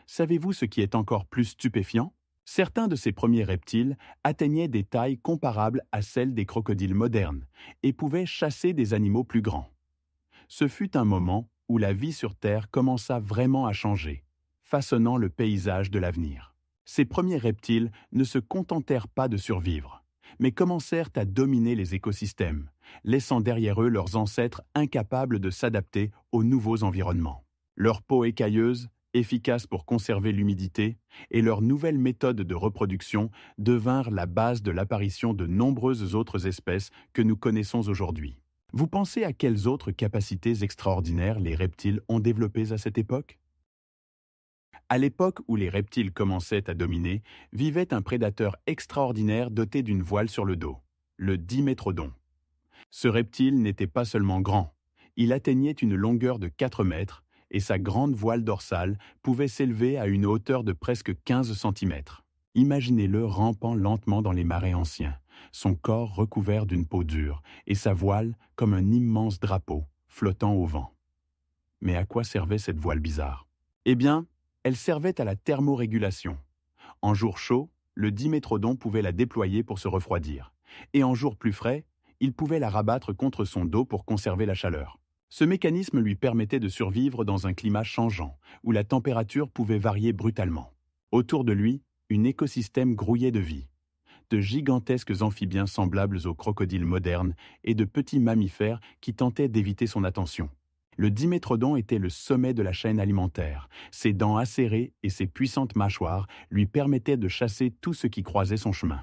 Savez-vous ce qui est encore plus stupéfiant? Certains de ces premiers reptiles atteignaient des tailles comparables à celles des crocodiles modernes et pouvaient chasser des animaux plus grands. Ce fut un moment où la vie sur Terre commença vraiment à changer, façonnant le paysage de l'avenir. Ces premiers reptiles ne se contentèrent pas de survivre, mais commencèrent à dominer les écosystèmes, laissant derrière eux leurs ancêtres incapables de s'adapter aux nouveaux environnements. Leur peau écailleuse, efficace pour conserver l'humidité, et leurs nouvelles méthodes de reproduction devinrent la base de l'apparition de nombreuses autres espèces que nous connaissons aujourd'hui. Vous pensez à quelles autres capacités extraordinaires les reptiles ont développées à cette époque? À l'époque où les reptiles commençaient à dominer, vivait un prédateur extraordinaire doté d'une voile sur le dos, le dimétrodon. Ce reptile n'était pas seulement grand, il atteignait une longueur de 4 mètres et sa grande voile dorsale pouvait s'élever à une hauteur de presque 15 centimètres. Imaginez-le rampant lentement dans les marais anciens, son corps recouvert d'une peau dure et sa voile comme un immense drapeau flottant au vent. Mais à quoi servait cette voile bizarre? Eh bien, elle servait à la thermorégulation. En jour chaud, le dimétrodon pouvait la déployer pour se refroidir, et en jour plus frais, il pouvait la rabattre contre son dos pour conserver la chaleur. Ce mécanisme lui permettait de survivre dans un climat changeant, où la température pouvait varier brutalement. Autour de lui, un écosystème grouillait de vie. De gigantesques amphibiens semblables aux crocodiles modernes et de petits mammifères qui tentaient d'éviter son attention. Le dimétrodon était le sommet de la chaîne alimentaire. Ses dents acérées et ses puissantes mâchoires lui permettaient de chasser tout ce qui croisait son chemin.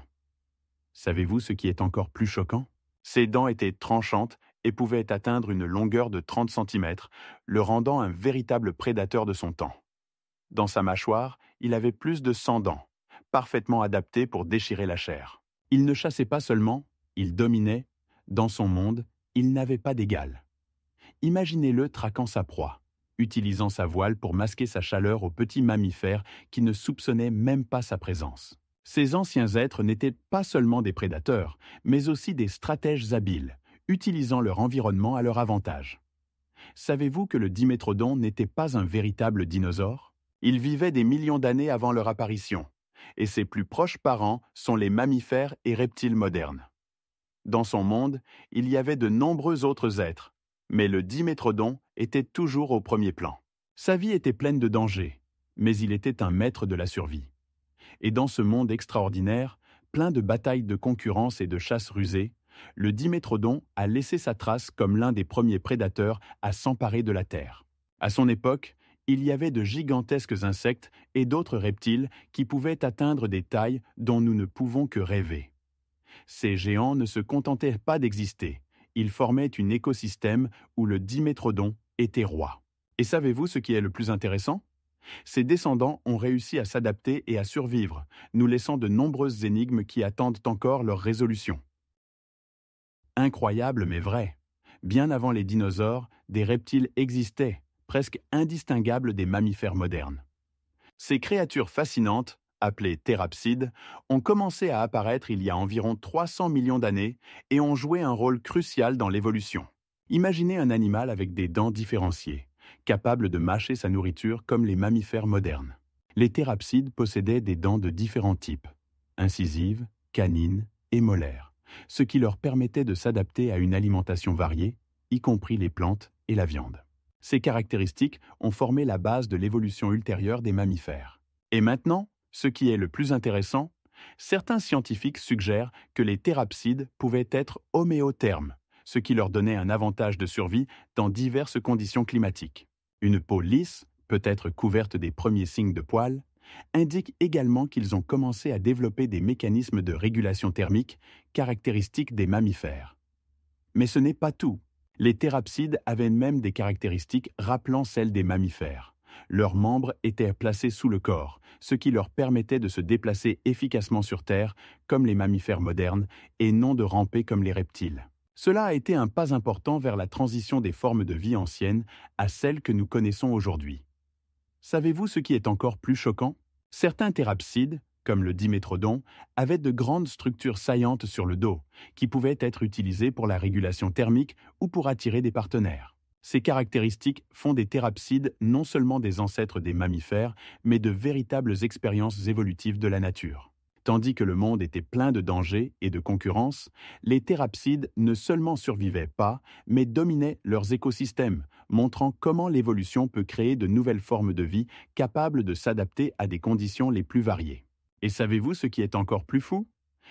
Savez-vous ce qui est encore plus choquant? Ses dents étaient tranchantes et pouvaient atteindre une longueur de 30 centimètres, le rendant un véritable prédateur de son temps. Dans sa mâchoire, il avait plus de 100 dents, parfaitement adaptées pour déchirer la chair. Il ne chassait pas seulement, il dominait. Dans son monde, il n'avait pas d'égal. Imaginez-le traquant sa proie, utilisant sa voile pour masquer sa chaleur aux petits mammifères qui ne soupçonnaient même pas sa présence. Ces anciens êtres n'étaient pas seulement des prédateurs, mais aussi des stratèges habiles, utilisant leur environnement à leur avantage. Savez-vous que le dimétrodon n'était pas un véritable dinosaure? Il vivait des millions d'années avant leur apparition, et ses plus proches parents sont les mammifères et reptiles modernes. Dans son monde, il y avait de nombreux autres êtres, mais le dimétrodon était toujours au premier plan. Sa vie était pleine de dangers, mais il était un maître de la survie. Et dans ce monde extraordinaire, plein de batailles de concurrence et de chasses rusées, le dimétrodon a laissé sa trace comme l'un des premiers prédateurs à s'emparer de la Terre. À son époque, il y avait de gigantesques insectes et d'autres reptiles qui pouvaient atteindre des tailles dont nous ne pouvons que rêver. Ces géants ne se contentaient pas d'exister, ils formaient un écosystème où le dimétrodon était roi. Et savez-vous ce qui est le plus intéressant? Ses descendants ont réussi à s'adapter et à survivre, nous laissant de nombreuses énigmes qui attendent encore leur résolution. Incroyable mais vrai. Bien avant les dinosaures, des reptiles existaient, presque indistinguables des mammifères modernes. Ces créatures fascinantes, appelées thérapsides, ont commencé à apparaître il y a environ 300 millions d'années et ont joué un rôle crucial dans l'évolution. Imaginez un animal avec des dents différenciées, capable de mâcher sa nourriture comme les mammifères modernes. Les thérapsides possédaient des dents de différents types, incisives, canines et molaires, ce qui leur permettait de s'adapter à une alimentation variée, y compris les plantes et la viande. Ces caractéristiques ont formé la base de l'évolution ultérieure des mammifères. Et maintenant, ce qui est le plus intéressant, certains scientifiques suggèrent que les thérapsides pouvaient être homéothermes, ce qui leur donnait un avantage de survie dans diverses conditions climatiques. Une peau lisse, peut-être couverte des premiers signes de poils, indique également qu'ils ont commencé à développer des mécanismes de régulation thermique caractéristiques des mammifères. Mais ce n'est pas tout. Les thérapsides avaient même des caractéristiques rappelant celles des mammifères. Leurs membres étaient placés sous le corps, ce qui leur permettait de se déplacer efficacement sur Terre, comme les mammifères modernes, et non de ramper comme les reptiles. Cela a été un pas important vers la transition des formes de vie anciennes à celles que nous connaissons aujourd'hui. Savez-vous ce qui est encore plus choquant? Certains thérapsides, comme le dimétrodon, avaient de grandes structures saillantes sur le dos, qui pouvaient être utilisées pour la régulation thermique ou pour attirer des partenaires. Ces caractéristiques font des thérapsides non seulement des ancêtres des mammifères, mais de véritables expériences évolutives de la nature. Tandis que le monde était plein de dangers et de concurrence, les thérapsides ne seulement survivaient pas, mais dominaient leurs écosystèmes, montrant comment l'évolution peut créer de nouvelles formes de vie capables de s'adapter à des conditions les plus variées. Et savez-vous ce qui est encore plus fou?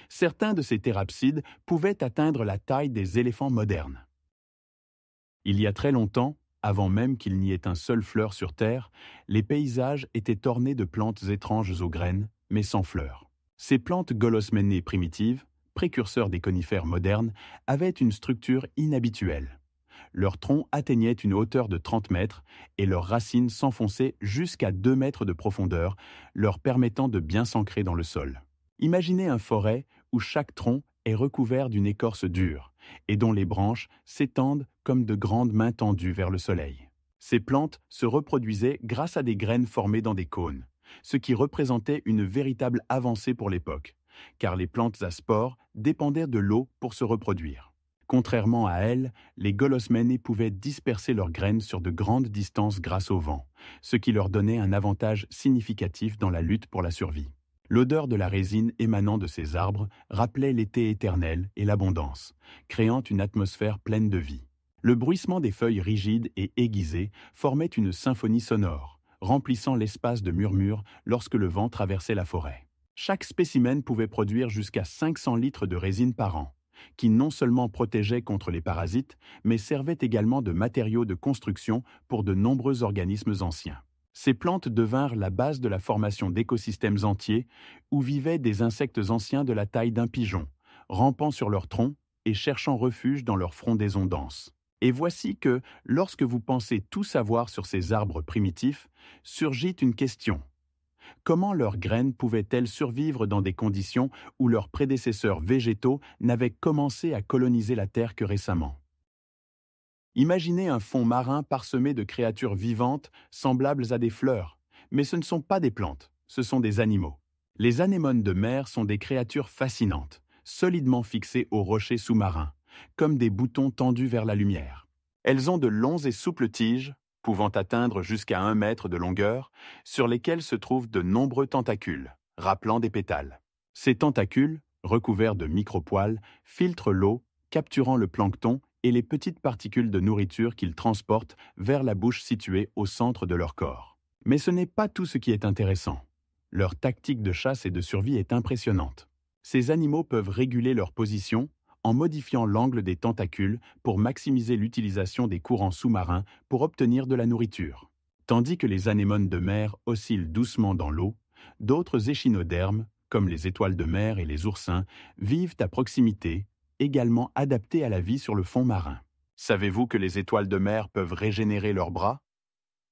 Certains de ces thérapsides pouvaient atteindre la taille des éléphants modernes. Il y a très longtemps, avant même qu'il n'y ait un seul fleur sur Terre, les paysages étaient ornés de plantes étranges aux graines, mais sans fleurs. Ces plantes golosménées primitives, précurseurs des conifères modernes, avaient une structure inhabituelle. Leur tronc atteignait une hauteur de 30 mètres et leurs racines s'enfonçaient jusqu'à 2 mètres de profondeur, leur permettant de bien s'ancrer dans le sol. Imaginez un forêt où chaque tronc est recouvert d'une écorce dure et dont les branches s'étendent comme de grandes mains tendues vers le soleil. Ces plantes se reproduisaient grâce à des graines formées dans des cônes, ce qui représentait une véritable avancée pour l'époque, car les plantes à spores dépendaient de l'eau pour se reproduire. Contrairement à elles, les golosménées pouvaient disperser leurs graines sur de grandes distances grâce au vent, ce qui leur donnait un avantage significatif dans la lutte pour la survie. L'odeur de la résine émanant de ces arbres rappelait l'été éternel et l'abondance, créant une atmosphère pleine de vie. Le bruissement des feuilles rigides et aiguisées formait une symphonie sonore, remplissant l'espace de murmures lorsque le vent traversait la forêt. Chaque spécimen pouvait produire jusqu'à 500 litres de résine par an, qui non seulement protégeait contre les parasites, mais servait également de matériau de construction pour de nombreux organismes anciens. Ces plantes devinrent la base de la formation d'écosystèmes entiers où vivaient des insectes anciens de la taille d'un pigeon, rampant sur leur tronc et cherchant refuge dans leurs frondaisons denses. Et voici que, lorsque vous pensez tout savoir sur ces arbres primitifs, surgit une question. Comment leurs graines pouvaient-elles survivre dans des conditions où leurs prédécesseurs végétaux n'avaient commencé à coloniser la Terre que récemment? Imaginez un fond marin parsemé de créatures vivantes semblables à des fleurs, mais ce ne sont pas des plantes, ce sont des animaux. Les anémones de mer sont des créatures fascinantes, solidement fixées aux rochers sous-marins, comme des boutons tendus vers la lumière. Elles ont de longs et souples tiges, pouvant atteindre jusqu'à 1 mètre de longueur, sur lesquelles se trouvent de nombreux tentacules, rappelant des pétales. Ces tentacules, recouverts de micropoils, filtrent l'eau, capturant le plancton et les petites particules de nourriture qu'ils transportent vers la bouche située au centre de leur corps. Mais ce n'est pas tout ce qui est intéressant. Leur tactique de chasse et de survie est impressionnante. Ces animaux peuvent réguler leur position en modifiant l'angle des tentacules pour maximiser l'utilisation des courants sous-marins pour obtenir de la nourriture. Tandis que les anémones de mer oscillent doucement dans l'eau, d'autres échinodermes, comme les étoiles de mer et les oursins, vivent à proximité, également adaptés à la vie sur le fond marin. Savez-vous que les étoiles de mer peuvent régénérer leurs bras?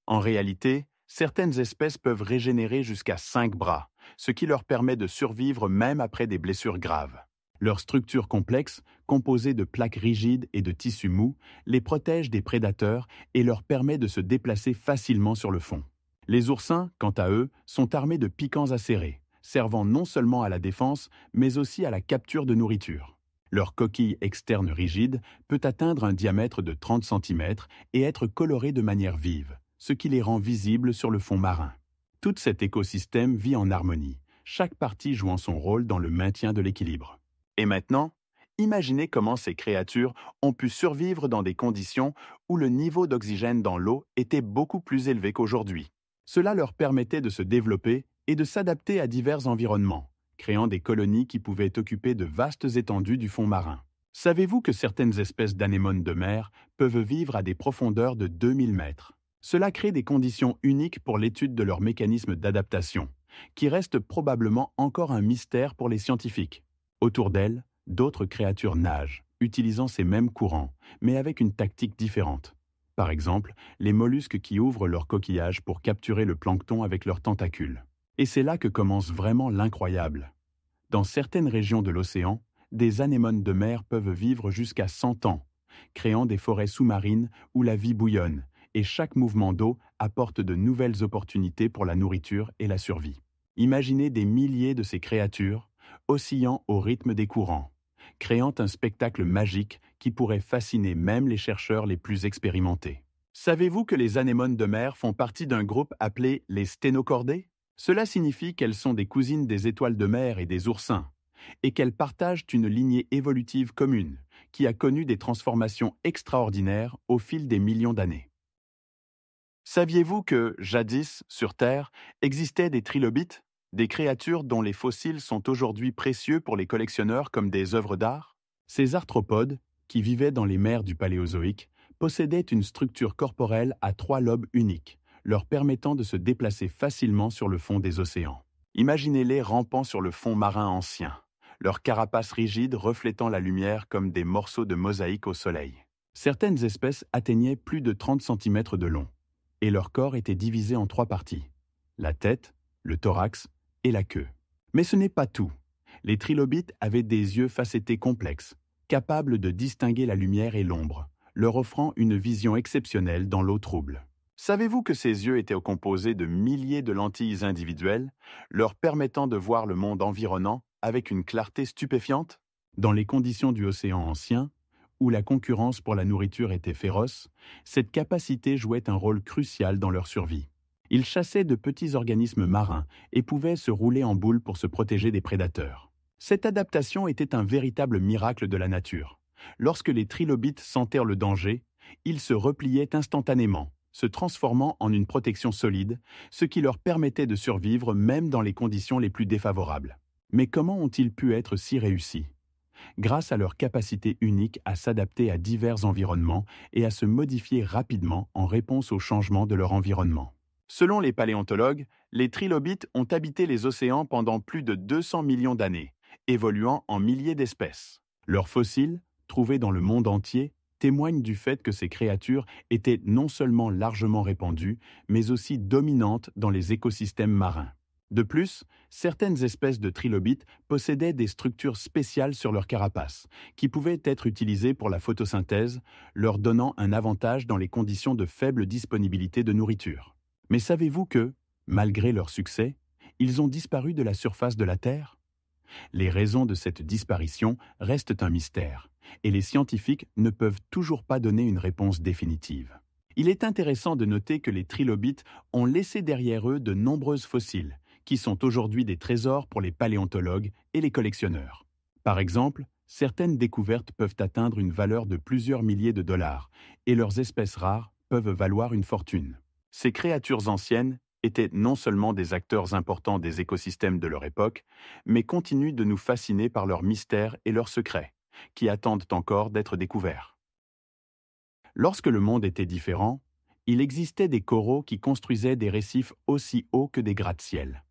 En réalité, certaines espèces peuvent régénérer jusqu'à 5 bras, ce qui leur permet de survivre même après des blessures graves. Leur structure complexe, composée de plaques rigides et de tissus mous, les protège des prédateurs et leur permet de se déplacer facilement sur le fond. Les oursins, quant à eux, sont armés de piquants acérés, servant non seulement à la défense, mais aussi à la capture de nourriture. Leur coquille externe rigide peut atteindre un diamètre de 30 cm et être colorée de manière vive, ce qui les rend visibles sur le fond marin. Tout cet écosystème vit en harmonie, chaque partie jouant son rôle dans le maintien de l'équilibre. Et maintenant, imaginez comment ces créatures ont pu survivre dans des conditions où le niveau d'oxygène dans l'eau était beaucoup plus élevé qu'aujourd'hui. Cela leur permettait de se développer et de s'adapter à divers environnements, créant des colonies qui pouvaient occuper de vastes étendues du fond marin. Savez-vous que certaines espèces d'anémones de mer peuvent vivre à des profondeurs de 2000 mètres? Cela crée des conditions uniques pour l'étude de leur mécanisme d'adaptation, qui reste probablement encore un mystère pour les scientifiques. Autour d'elles, d'autres créatures nagent, utilisant ces mêmes courants, mais avec une tactique différente. Par exemple, les mollusques qui ouvrent leur coquillage pour capturer le plancton avec leurs tentacules. Et c'est là que commence vraiment l'incroyable. Dans certaines régions de l'océan, des anémones de mer peuvent vivre jusqu'à 100 ans, créant des forêts sous-marines où la vie bouillonne, et chaque mouvement d'eau apporte de nouvelles opportunités pour la nourriture et la survie. Imaginez des milliers de ces créatures, oscillant au rythme des courants, créant un spectacle magique qui pourrait fasciner même les chercheurs les plus expérimentés. Savez-vous que les anémones de mer font partie d'un groupe appelé les sténochordés? Cela signifie qu'elles sont des cousines des étoiles de mer et des oursins, et qu'elles partagent une lignée évolutive commune, qui a connu des transformations extraordinaires au fil des millions d'années. Saviez-vous que, jadis, sur Terre, existaient des trilobites, des créatures dont les fossiles sont aujourd'hui précieux pour les collectionneurs comme des œuvres d'art? Ces arthropodes, qui vivaient dans les mers du Paléozoïque, possédaient une structure corporelle à 3 lobes uniques, leur permettant de se déplacer facilement sur le fond des océans. Imaginez-les rampant sur le fond marin ancien, leur carapace rigide reflétant la lumière comme des morceaux de mosaïque au soleil. Certaines espèces atteignaient plus de 30 centimètres de long, et leur corps était divisé en 3 parties: la tête, le thorax et la queue. Mais ce n'est pas tout. Les trilobites avaient des yeux facettés complexes, capables de distinguer la lumière et l'ombre, leur offrant une vision exceptionnelle dans l'eau trouble. Savez-vous que ces yeux étaient composés de milliers de lentilles individuelles, leur permettant de voir le monde environnant avec une clarté stupéfiante? Dans les conditions du océan ancien, où la concurrence pour la nourriture était féroce, cette capacité jouait un rôle crucial dans leur survie. Ils chassaient de petits organismes marins et pouvaient se rouler en boule pour se protéger des prédateurs. Cette adaptation était un véritable miracle de la nature. Lorsque les trilobites sentèrent le danger, ils se repliaient instantanément, se transformant en une protection solide, ce qui leur permettait de survivre même dans les conditions les plus défavorables. Mais comment ont-ils pu être si réussis? Grâce à leur capacité unique à s'adapter à divers environnements et à se modifier rapidement en réponse aux changements de leur environnement. Selon les paléontologues, les trilobites ont habité les océans pendant plus de 200 millions d'années, évoluant en milliers d'espèces. Leurs fossiles, trouvés dans le monde entier, témoignent du fait que ces créatures étaient non seulement largement répandues, mais aussi dominantes dans les écosystèmes marins. De plus, certaines espèces de trilobites possédaient des structures spéciales sur leur carapace, qui pouvaient être utilisées pour la photosynthèse, leur donnant un avantage dans les conditions de faible disponibilité de nourriture. Mais savez-vous que, malgré leur succès, ils ont disparu de la surface de la Terre? Les raisons de cette disparition restent un mystère, et les scientifiques ne peuvent toujours pas donner une réponse définitive. Il est intéressant de noter que les trilobites ont laissé derrière eux de nombreux fossiles, qui sont aujourd'hui des trésors pour les paléontologues et les collectionneurs. Par exemple, certaines découvertes peuvent atteindre une valeur de plusieurs milliers de dollars, et leurs espèces rares peuvent valoir une fortune. Ces créatures anciennes étaient non seulement des acteurs importants des écosystèmes de leur époque, mais continuent de nous fasciner par leurs mystères et leurs secrets, qui attendent encore d'être découverts. Lorsque le monde était différent, il existait des coraux qui construisaient des récifs aussi hauts que des gratte-ciel.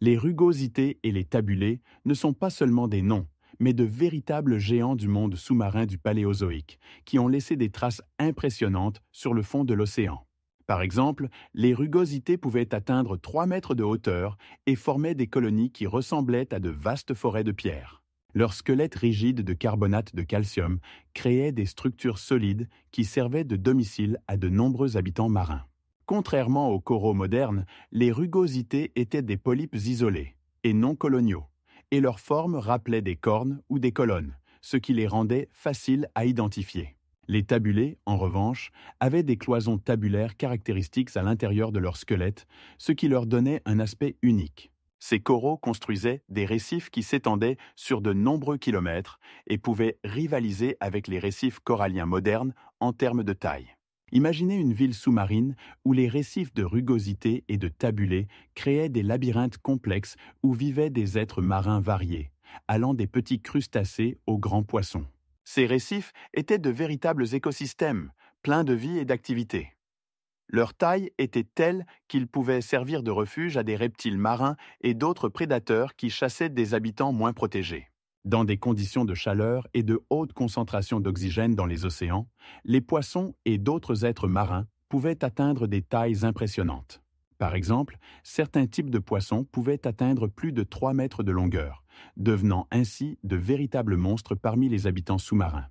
Les rugosités et les tabulés ne sont pas seulement des noms, mais de véritables géants du monde sous-marin du Paléozoïque, qui ont laissé des traces impressionnantes sur le fond de l'océan. Par exemple, les rugosités pouvaient atteindre 3 mètres de hauteur et formaient des colonies qui ressemblaient à de vastes forêts de pierres. Leurs squelettes rigides de carbonate de calcium créaient des structures solides qui servaient de domicile à de nombreux habitants marins. Contrairement aux coraux modernes, les rugosités étaient des polypes isolés, et non coloniaux, et leur forme rappelait des cornes ou des colonnes, ce qui les rendait faciles à identifier. Les tabulés, en revanche, avaient des cloisons tabulaires caractéristiques à l'intérieur de leur squelette, ce qui leur donnait un aspect unique. Ces coraux construisaient des récifs qui s'étendaient sur de nombreux kilomètres et pouvaient rivaliser avec les récifs coralliens modernes en termes de taille. Imaginez une ville sous-marine où les récifs de rugosités et de tabulés créaient des labyrinthes complexes où vivaient des êtres marins variés, allant des petits crustacés aux grands poissons. Ces récifs étaient de véritables écosystèmes, pleins de vie et d'activité. Leur taille était telle qu'ils pouvaient servir de refuge à des reptiles marins et d'autres prédateurs qui chassaient des habitants moins protégés. Dans des conditions de chaleur et de haute concentration d'oxygène dans les océans, les poissons et d'autres êtres marins pouvaient atteindre des tailles impressionnantes. Par exemple, certains types de poissons pouvaient atteindre plus de 3 mètres de longueur, devenant ainsi de véritables monstres parmi les habitants sous-marins.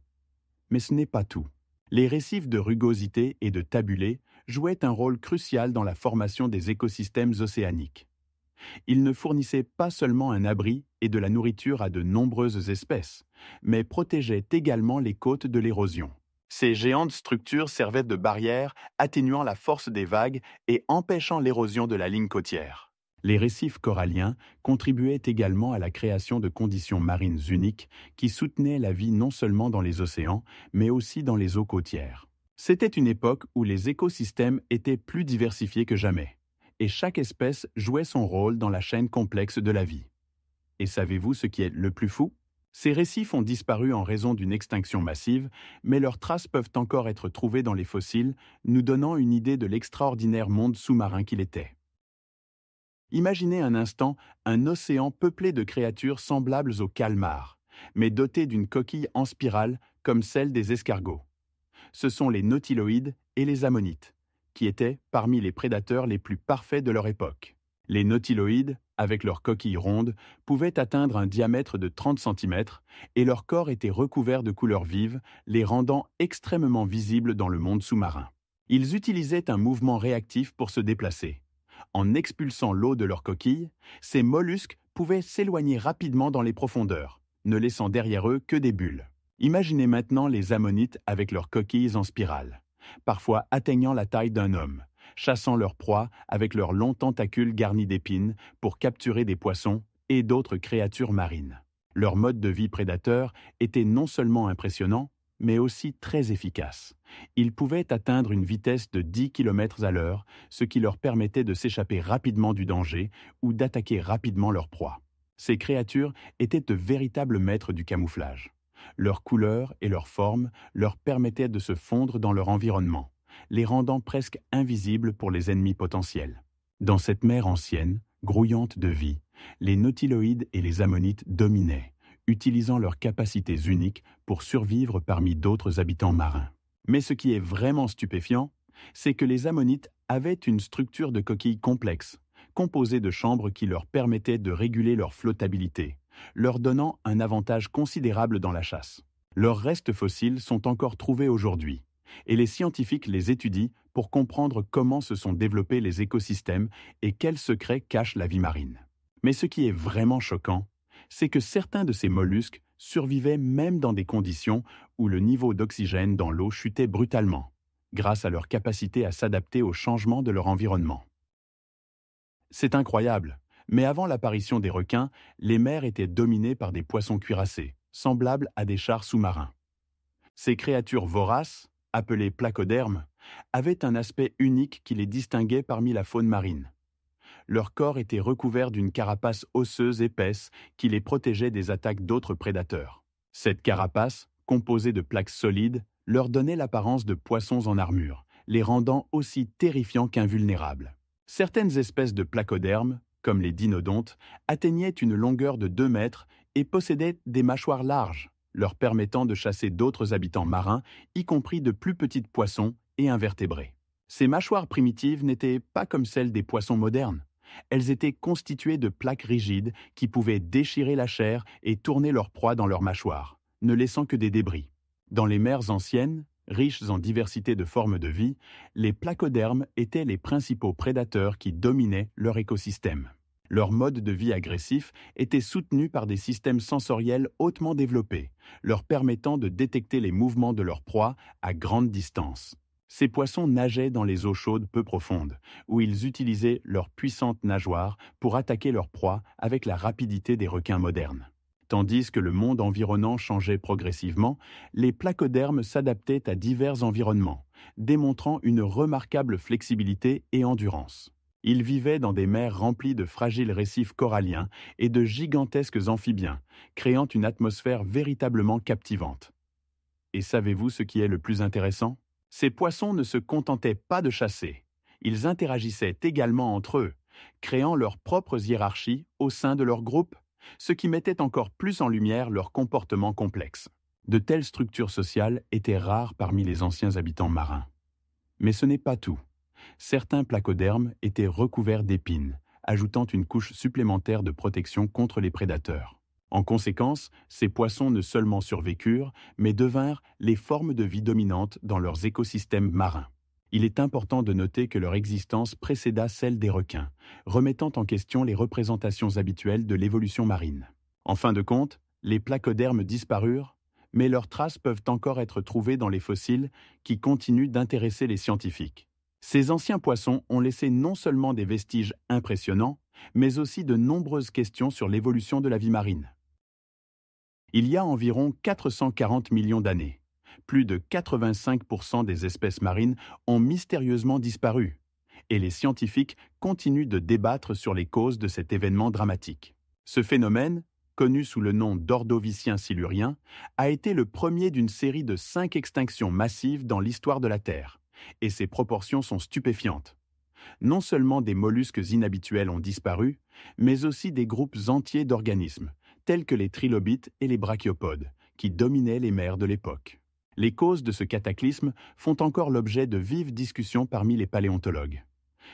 Mais ce n'est pas tout. Les récifs de rugosité et de tabulés jouaient un rôle crucial dans la formation des écosystèmes océaniques. Ils ne fournissaient pas seulement un abri et de la nourriture à de nombreuses espèces, mais protégeaient également les côtes de l'érosion. Ces géantes structures servaient de barrières, atténuant la force des vagues et empêchant l'érosion de la ligne côtière. Les récifs coralliens contribuaient également à la création de conditions marines uniques qui soutenaient la vie non seulement dans les océans, mais aussi dans les eaux côtières. C'était une époque où les écosystèmes étaient plus diversifiés que jamais, et chaque espèce jouait son rôle dans la chaîne complexe de la vie. Et savez-vous ce qui est le plus fou? Ces récifs ont disparu en raison d'une extinction massive, mais leurs traces peuvent encore être trouvées dans les fossiles, nous donnant une idée de l'extraordinaire monde sous-marin qu'il était. Imaginez un instant un océan peuplé de créatures semblables aux calmars, mais doté d'une coquille en spirale comme celle des escargots. Ce sont les nautiloïdes et les ammonites, qui étaient parmi les prédateurs les plus parfaits de leur époque. Les nautiloïdes, avec leurs coquilles rondes, pouvaient atteindre un diamètre de 30 cm et leur corps était recouvert de couleurs vives, les rendant extrêmement visibles dans le monde sous-marin. Ils utilisaient un mouvement réactif pour se déplacer. En expulsant l'eau de leur coquille, ces mollusques pouvaient s'éloigner rapidement dans les profondeurs, ne laissant derrière eux que des bulles. Imaginez maintenant les ammonites avec leurs coquilles en spirale, parfois atteignant la taille d'un homme, chassant leurs proies avec leurs longs tentacules garnis d'épines pour capturer des poissons et d'autres créatures marines. Leur mode de vie prédateur était non seulement impressionnant, mais aussi très efficace. Ils pouvaient atteindre une vitesse de 10 km à l'heure, ce qui leur permettait de s'échapper rapidement du danger ou d'attaquer rapidement leur proie. Ces créatures étaient de véritables maîtres du camouflage. Leur couleur et leur forme leur permettaient de se fondre dans leur environnement, les rendant presque invisibles pour les ennemis potentiels. Dans cette mer ancienne, grouillante de vie, les nautiloïdes et les ammonites dominaient, utilisant leurs capacités uniques pour survivre parmi d'autres habitants marins. Mais ce qui est vraiment stupéfiant, c'est que les ammonites avaient une structure de coquille complexe, composée de chambres qui leur permettaient de réguler leur flottabilité, leur donnant un avantage considérable dans la chasse. Leurs restes fossiles sont encore trouvés aujourd'hui, et les scientifiques les étudient pour comprendre comment se sont développés les écosystèmes et quels secrets cache la vie marine. Mais ce qui est vraiment choquant, c'est que certains de ces mollusques survivaient même dans des conditions où le niveau d'oxygène dans l'eau chutait brutalement, grâce à leur capacité à s'adapter aux changements de leur environnement. C'est incroyable, mais avant l'apparition des requins, les mers étaient dominées par des poissons cuirassés, semblables à des chars sous-marins. Ces créatures voraces, appelées placodermes, avaient un aspect unique qui les distinguait parmi la faune marine. Leur corps était recouvert d'une carapace osseuse épaisse qui les protégeait des attaques d'autres prédateurs. Cette carapace, composée de plaques solides, leur donnait l'apparence de poissons en armure, les rendant aussi terrifiants qu'invulnérables. Certaines espèces de placodermes, comme les dynodontes, atteignaient une longueur de 2 mètres et possédaient des mâchoires larges, leur permettant de chasser d'autres habitants marins, y compris de plus petits poissons et invertébrés. Ces mâchoires primitives n'étaient pas comme celles des poissons modernes. Elles étaient constituées de plaques rigides qui pouvaient déchirer la chair et tourner leur proie dans leurs mâchoires, ne laissant que des débris. Dans les mers anciennes, riches en diversité de formes de vie, les placodermes étaient les principaux prédateurs qui dominaient leur écosystème. Leur mode de vie agressif était soutenu par des systèmes sensoriels hautement développés, leur permettant de détecter les mouvements de leur proie à grande distance. Ces poissons nageaient dans les eaux chaudes peu profondes, où ils utilisaient leurs puissantes nageoires pour attaquer leur proie avec la rapidité des requins modernes. Tandis que le monde environnant changeait progressivement, les placodermes s'adaptaient à divers environnements, démontrant une remarquable flexibilité et endurance. Ils vivaient dans des mers remplies de fragiles récifs coralliens et de gigantesques amphibiens, créant une atmosphère véritablement captivante. Et savez-vous ce qui est le plus intéressant ? Ces poissons ne se contentaient pas de chasser. Ils interagissaient également entre eux, créant leurs propres hiérarchies au sein de leur groupe, ce qui mettait encore plus en lumière leur comportement complexe. De telles structures sociales étaient rares parmi les anciens habitants marins. Mais ce n'est pas tout. Certains placodermes étaient recouverts d'épines, ajoutant une couche supplémentaire de protection contre les prédateurs. En conséquence, ces poissons ne seulement survécurent, mais devinrent les formes de vie dominantes dans leurs écosystèmes marins. Il est important de noter que leur existence précéda celle des requins, remettant en question les représentations habituelles de l'évolution marine. En fin de compte, les placodermes disparurent, mais leurs traces peuvent encore être trouvées dans les fossiles qui continuent d'intéresser les scientifiques. Ces anciens poissons ont laissé non seulement des vestiges impressionnants, mais aussi de nombreuses questions sur l'évolution de la vie marine. Il y a environ 440 millions d'années, plus de 85% des espèces marines ont mystérieusement disparu, et les scientifiques continuent de débattre sur les causes de cet événement dramatique. Ce phénomène, connu sous le nom d'Ordovicien silurien, a été le premier d'une série de 5 extinctions massives dans l'histoire de la Terre, et ses proportions sont stupéfiantes. Non seulement des mollusques inhabituels ont disparu, mais aussi des groupes entiers d'organismes, tels que les trilobites et les brachiopodes, qui dominaient les mers de l'époque. Les causes de ce cataclysme font encore l'objet de vives discussions parmi les paléontologues.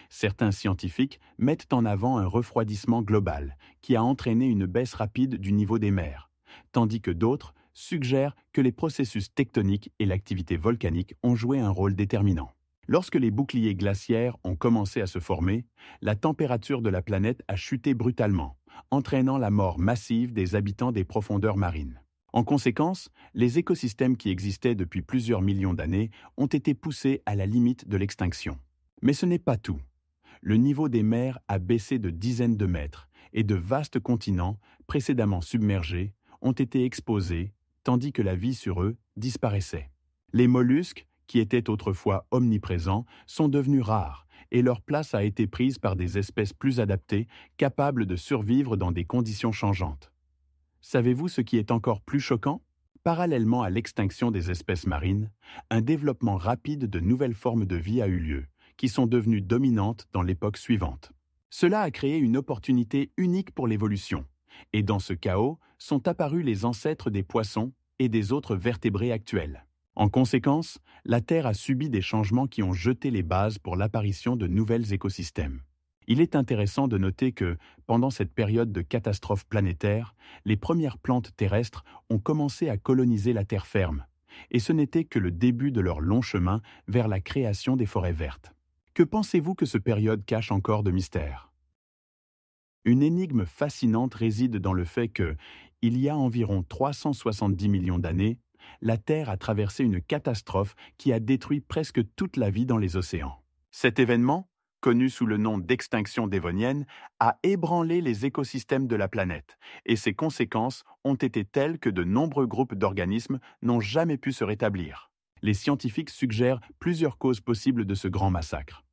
Certains scientifiques mettent en avant un refroidissement global qui a entraîné une baisse rapide du niveau des mers, tandis que d'autres suggèrent que les processus tectoniques et l'activité volcanique ont joué un rôle déterminant. Lorsque les boucliers glaciaires ont commencé à se former, la température de la planète a chuté brutalement, entraînant la mort massive des habitants des profondeurs marines. En conséquence, les écosystèmes qui existaient depuis plusieurs millions d'années ont été poussés à la limite de l'extinction. Mais ce n'est pas tout. Le niveau des mers a baissé de dizaines de mètres et de vastes continents, précédemment submergés, ont été exposés, tandis que la vie sur eux disparaissait. Les mollusques, qui étaient autrefois omniprésents, sont devenus rares et leur place a été prise par des espèces plus adaptées, capables de survivre dans des conditions changeantes. Savez-vous ce qui est encore plus choquant? Parallèlement à l'extinction des espèces marines, un développement rapide de nouvelles formes de vie a eu lieu, qui sont devenues dominantes dans l'époque suivante. Cela a créé une opportunité unique pour l'évolution, et dans ce chaos sont apparus les ancêtres des poissons et des autres vertébrés actuels. En conséquence, la Terre a subi des changements qui ont jeté les bases pour l'apparition de nouveaux écosystèmes. Il est intéressant de noter que, pendant cette période de catastrophe planétaire, les premières plantes terrestres ont commencé à coloniser la terre ferme, et ce n'était que le début de leur long chemin vers la création des forêts vertes. Que pensez-vous que cette période cache encore de mystère? Une énigme fascinante réside dans le fait que, il y a environ 370 millions d'années, la Terre a traversé une catastrophe qui a détruit presque toute la vie dans les océans. Cet événement, connu sous le nom d'extinction dévonienne, a ébranlé les écosystèmes de la planète, et ses conséquences ont été telles que de nombreux groupes d'organismes n'ont jamais pu se rétablir. Les scientifiques suggèrent plusieurs causes possibles de ce grand massacre.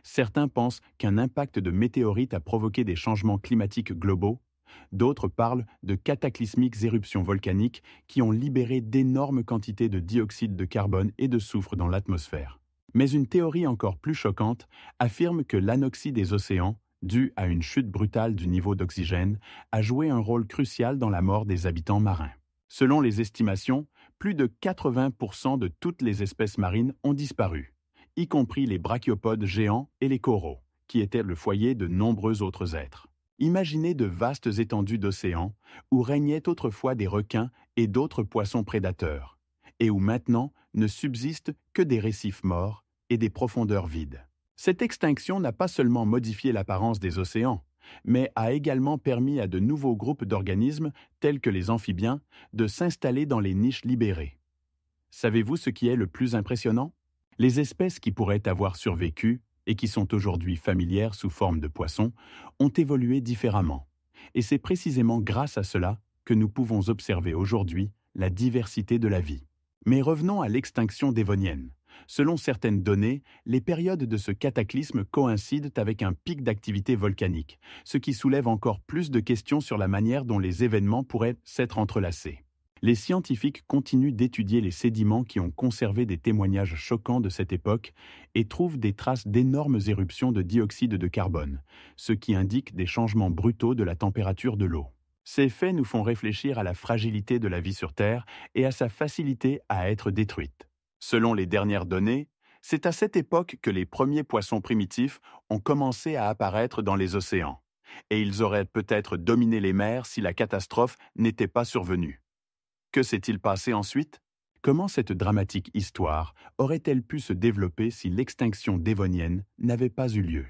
Certains pensent qu'un impact de météorites a provoqué des changements climatiques globaux. D'autres parlent de cataclysmiques éruptions volcaniques qui ont libéré d'énormes quantités de dioxyde de carbone et de soufre dans l'atmosphère. Mais une théorie encore plus choquante affirme que l'anoxie des océans, due à une chute brutale du niveau d'oxygène, a joué un rôle crucial dans la mort des habitants marins. Selon les estimations, plus de 80% de toutes les espèces marines ont disparu, y compris les brachiopodes géants et les coraux, qui étaient le foyer de nombreux autres êtres. Imaginez de vastes étendues d'océans où régnaient autrefois des requins et d'autres poissons prédateurs, et où maintenant ne subsistent que des récifs morts et des profondeurs vides. Cette extinction n'a pas seulement modifié l'apparence des océans, mais a également permis à de nouveaux groupes d'organismes, tels que les amphibiens, de s'installer dans les niches libérées. Savez-vous ce qui est le plus impressionnant? Les espèces qui pourraient avoir survécu, et qui sont aujourd'hui familières sous forme de poissons, ont évolué différemment. Et c'est précisément grâce à cela que nous pouvons observer aujourd'hui la diversité de la vie. Mais revenons à l'extinction dévonienne. Selon certaines données, les périodes de ce cataclysme coïncident avec un pic d'activité volcanique, ce qui soulève encore plus de questions sur la manière dont les événements pourraient s'être entrelacés. Les scientifiques continuent d'étudier les sédiments qui ont conservé des témoignages choquants de cette époque et trouvent des traces d'énormes éruptions de dioxyde de carbone, ce qui indique des changements brutaux de la température de l'eau. Ces faits nous font réfléchir à la fragilité de la vie sur Terre et à sa facilité à être détruite. Selon les dernières données, c'est à cette époque que les premiers poissons primitifs ont commencé à apparaître dans les océans, et ils auraient peut-être dominé les mers si la catastrophe n'était pas survenue. Que s'est-il passé ensuite? Comment cette dramatique histoire aurait-elle pu se développer si l'extinction dévonienne n'avait pas eu lieu?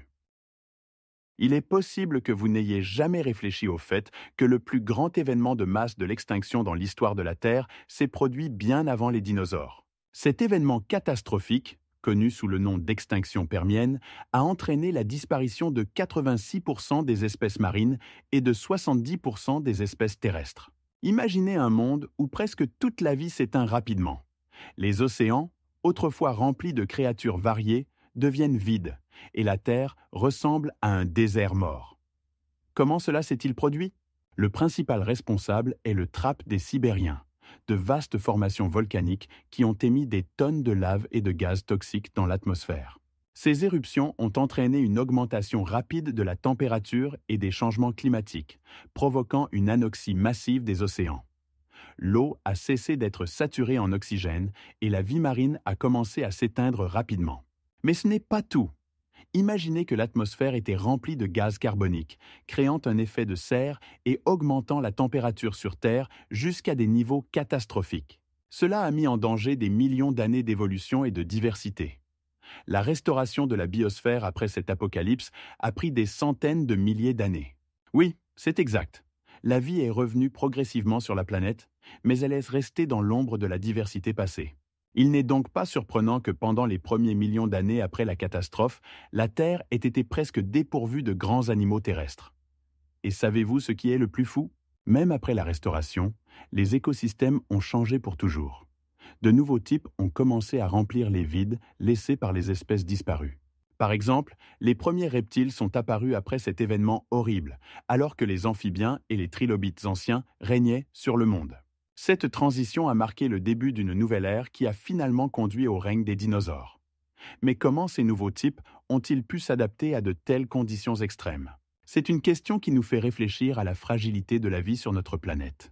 Il est possible que vous n'ayez jamais réfléchi au fait que le plus grand événement de masse de l'extinction dans l'histoire de la Terre s'est produit bien avant les dinosaures. Cet événement catastrophique, connu sous le nom d'extinction permienne, a entraîné la disparition de 86% des espèces marines et de 70% des espèces terrestres. Imaginez un monde où presque toute la vie s'éteint rapidement. Les océans, autrefois remplis de créatures variées, deviennent vides, et la Terre ressemble à un désert mort. Comment cela s'est-il produit? Le principal responsable est le trap des Sibériens, de vastes formations volcaniques qui ont émis des tonnes de lave et de gaz toxiques dans l'atmosphère. Ces éruptions ont entraîné une augmentation rapide de la température et des changements climatiques, provoquant une anoxie massive des océans. L'eau a cessé d'être saturée en oxygène et la vie marine a commencé à s'éteindre rapidement. Mais ce n'est pas tout. Imaginez que l'atmosphère était remplie de gaz carbonique, créant un effet de serre et augmentant la température sur Terre jusqu'à des niveaux catastrophiques. Cela a mis en danger des millions d'années d'évolution et de diversité. La restauration de la biosphère après cet apocalypse a pris des centaines de milliers d'années. Oui, c'est exact. La vie est revenue progressivement sur la planète, mais elle est restée dans l'ombre de la diversité passée. Il n'est donc pas surprenant que pendant les premiers millions d'années après la catastrophe, la Terre ait été presque dépourvue de grands animaux terrestres. Et savez-vous ce qui est le plus fou? Même après la restauration, les écosystèmes ont changé pour toujours. De nouveaux types ont commencé à remplir les vides laissés par les espèces disparues. Par exemple, les premiers reptiles sont apparus après cet événement horrible, alors que les amphibiens et les trilobites anciens régnaient sur le monde. Cette transition a marqué le début d'une nouvelle ère qui a finalement conduit au règne des dinosaures. Mais comment ces nouveaux types ont-ils pu s'adapter à de telles conditions extrêmes? C'est une question qui nous fait réfléchir à la fragilité de la vie sur notre planète.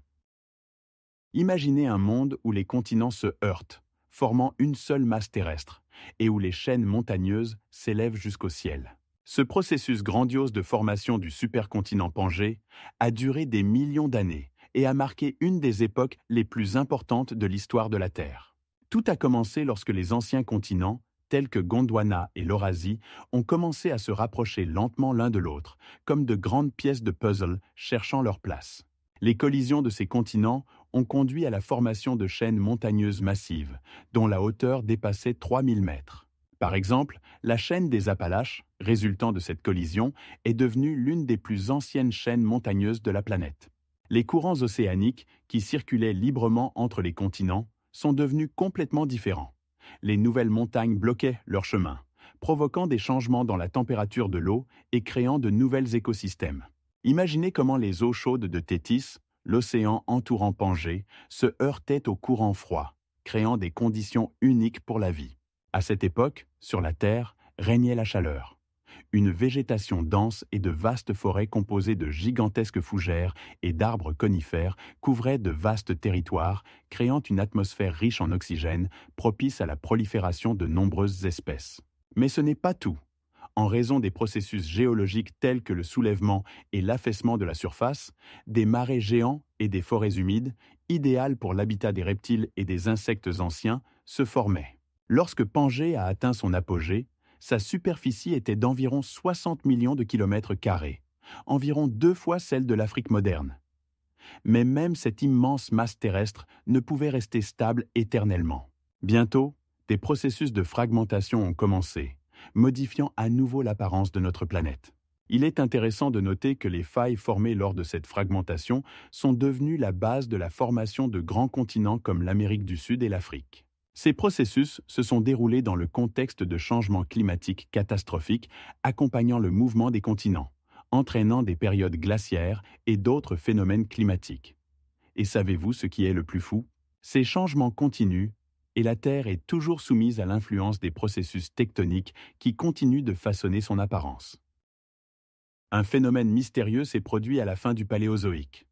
Imaginez un monde où les continents se heurtent, formant une seule masse terrestre, et où les chaînes montagneuses s'élèvent jusqu'au ciel. Ce processus grandiose de formation du supercontinent Pangée a duré des millions d'années et a marqué une des époques les plus importantes de l'histoire de la Terre. Tout a commencé lorsque les anciens continents, tels que Gondwana et l'Eurasie, ont commencé à se rapprocher lentement l'un de l'autre, comme de grandes pièces de puzzle cherchant leur place. Les collisions de ces continents ont conduit à la formation de chaînes montagneuses massives, dont la hauteur dépassait 3000 mètres. Par exemple, la chaîne des Appalaches, résultant de cette collision, est devenue l'une des plus anciennes chaînes montagneuses de la planète. Les courants océaniques, qui circulaient librement entre les continents, sont devenus complètement différents. Les nouvelles montagnes bloquaient leur chemin, provoquant des changements dans la température de l'eau et créant de nouveaux écosystèmes. Imaginez comment les eaux chaudes de Thétis, l'océan entourant Pangée, se heurtaient aux courants froids, créant des conditions uniques pour la vie. À cette époque, sur la Terre, régnait la chaleur. Une végétation dense et de vastes forêts composées de gigantesques fougères et d'arbres conifères couvraient de vastes territoires, créant une atmosphère riche en oxygène, propice à la prolifération de nombreuses espèces. Mais ce n'est pas tout. En raison des processus géologiques tels que le soulèvement et l'affaissement de la surface, des marais géants et des forêts humides, idéales pour l'habitat des reptiles et des insectes anciens, se formaient. Lorsque Pangée a atteint son apogée, sa superficie était d'environ 60 millions de kilomètres carrés, environ 2 fois celle de l'Afrique moderne. Mais même cette immense masse terrestre ne pouvait rester stable éternellement. Bientôt, des processus de fragmentation ont commencé, modifiant à nouveau l'apparence de notre planète. Il est intéressant de noter que les failles formées lors de cette fragmentation sont devenues la base de la formation de grands continents comme l'Amérique du Sud et l'Afrique. Ces processus se sont déroulés dans le contexte de changements climatiques catastrophiques accompagnant le mouvement des continents, entraînant des périodes glaciaires et d'autres phénomènes climatiques. Et savez-vous ce qui est le plus fou? Ces changements continuent et la Terre est toujours soumise à l'influence des processus tectoniques qui continuent de façonner son apparence. Un phénomène mystérieux s'est produit à la fin du Paléozoïque.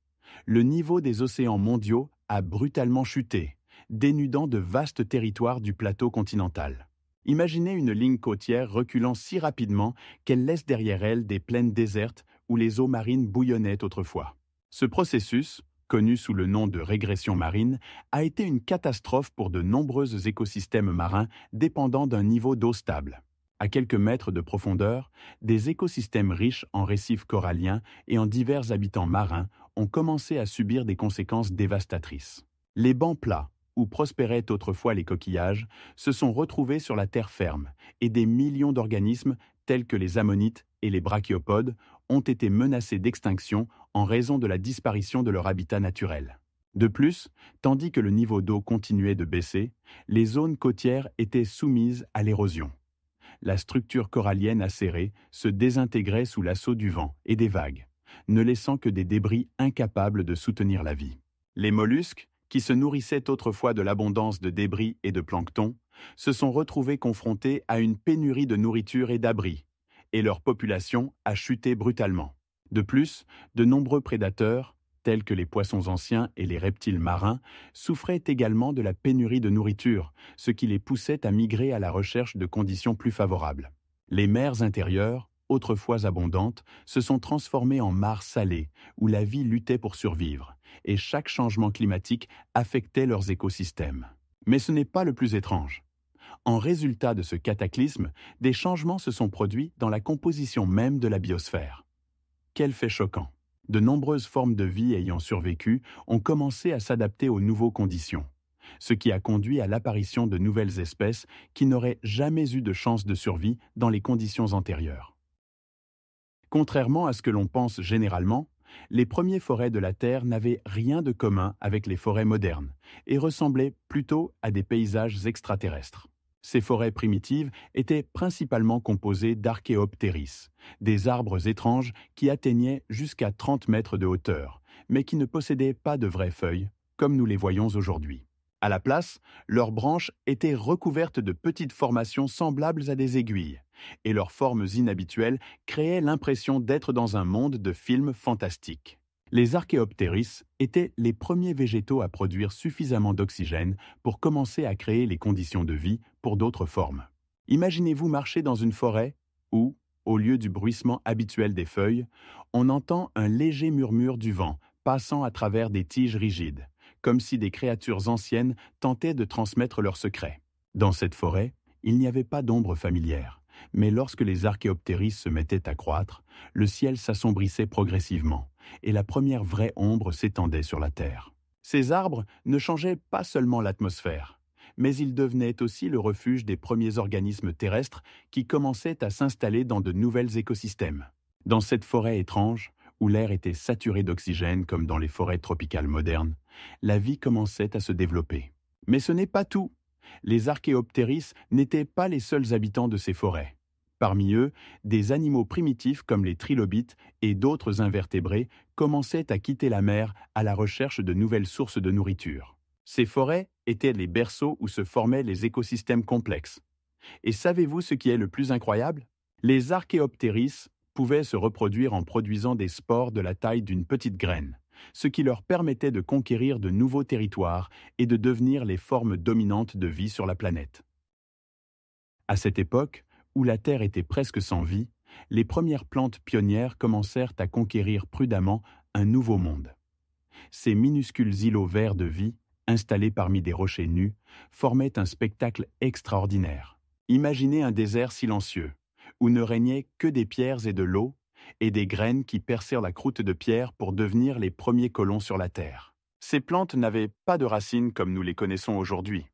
Le niveau des océans mondiaux a brutalement chuté, dénudant de vastes territoires du plateau continental. Imaginez une ligne côtière reculant si rapidement qu'elle laisse derrière elle des plaines désertes où les eaux marines bouillonnaient autrefois. Ce processus, connu sous le nom de régression marine, a été une catastrophe pour de nombreux écosystèmes marins dépendant d'un niveau d'eau stable. À quelques mètres de profondeur, des écosystèmes riches en récifs coralliens et en divers habitants marins ont commencé à subir des conséquences dévastatrices. Les bancs plats, où prospéraient autrefois les coquillages, se sont retrouvés sur la terre ferme, et des millions d'organismes, tels que les ammonites et les brachiopodes, ont été menacés d'extinction en raison de la disparition de leur habitat naturel. De plus, tandis que le niveau d'eau continuait de baisser, les zones côtières étaient soumises à l'érosion. La structure corallienne acérée se désintégrait sous l'assaut du vent et des vagues, ne laissant que des débris incapables de soutenir la vie. Les mollusques, qui se nourrissaient autrefois de l'abondance de débris et de plancton, se sont retrouvés confrontés à une pénurie de nourriture et d'abris, et leur population a chuté brutalement. De plus, de nombreux prédateurs, tels que les poissons anciens et les reptiles marins, souffraient également de la pénurie de nourriture, ce qui les poussait à migrer à la recherche de conditions plus favorables. Les mers intérieures, autrefois abondantes, se sont transformées en mares salées, où la vie luttait pour survivre, et chaque changement climatique affectait leurs écosystèmes. Mais ce n'est pas le plus étrange. En résultat de ce cataclysme, des changements se sont produits dans la composition même de la biosphère. Quel fait choquant! De nombreuses formes de vie ayant survécu ont commencé à s'adapter aux nouvelles conditions, ce qui a conduit à l'apparition de nouvelles espèces qui n'auraient jamais eu de chance de survie dans les conditions antérieures. Contrairement à ce que l'on pense généralement, les premières forêts de la Terre n'avaient rien de commun avec les forêts modernes et ressemblaient plutôt à des paysages extraterrestres. Ces forêts primitives étaient principalement composées d'Archéoptéris, des arbres étranges qui atteignaient jusqu'à 30 mètres de hauteur, mais qui ne possédaient pas de vraies feuilles, comme nous les voyons aujourd'hui. À la place, leurs branches étaient recouvertes de petites formations semblables à des aiguilles, et leurs formes inhabituelles créaient l'impression d'être dans un monde de films fantastiques. Les Archéoptéris étaient les premiers végétaux à produire suffisamment d'oxygène pour commencer à créer les conditions de vie pour d'autres formes. Imaginez-vous marcher dans une forêt où, au lieu du bruissement habituel des feuilles, on entend un léger murmure du vent passant à travers des tiges rigides, comme si des créatures anciennes tentaient de transmettre leurs secrets. Dans cette forêt, il n'y avait pas d'ombre familière, mais lorsque les Archéoptéris se mettaient à croître, le ciel s'assombrissait progressivement, et la première vraie ombre s'étendait sur la terre. Ces arbres ne changeaient pas seulement l'atmosphère, mais ils devenaient aussi le refuge des premiers organismes terrestres qui commençaient à s'installer dans de nouveaux écosystèmes. Dans cette forêt étrange, où l'air était saturé d'oxygène comme dans les forêts tropicales modernes, la vie commençait à se développer. Mais ce n'est pas tout. Les Archéoptéris n'étaient pas les seuls habitants de ces forêts. Parmi eux, des animaux primitifs comme les trilobites et d'autres invertébrés commençaient à quitter la mer à la recherche de nouvelles sources de nourriture. Ces forêts étaient les berceaux où se formaient les écosystèmes complexes. Et savez-vous ce qui est le plus incroyable? Les Archéoptéris pouvaient se reproduire en produisant des spores de la taille d'une petite graine, ce qui leur permettait de conquérir de nouveaux territoires et de devenir les formes dominantes de vie sur la planète. À cette époque, où la Terre était presque sans vie, les premières plantes pionnières commencèrent à conquérir prudemment un nouveau monde. Ces minuscules îlots verts de vie, installés parmi des rochers nus, formaient un spectacle extraordinaire. Imaginez un désert silencieux, où ne régnaient que des pierres et de l'eau, et des graines qui percèrent la croûte de pierre pour devenir les premiers colons sur la Terre. Ces plantes n'avaient pas de racines comme nous les connaissons aujourd'hui.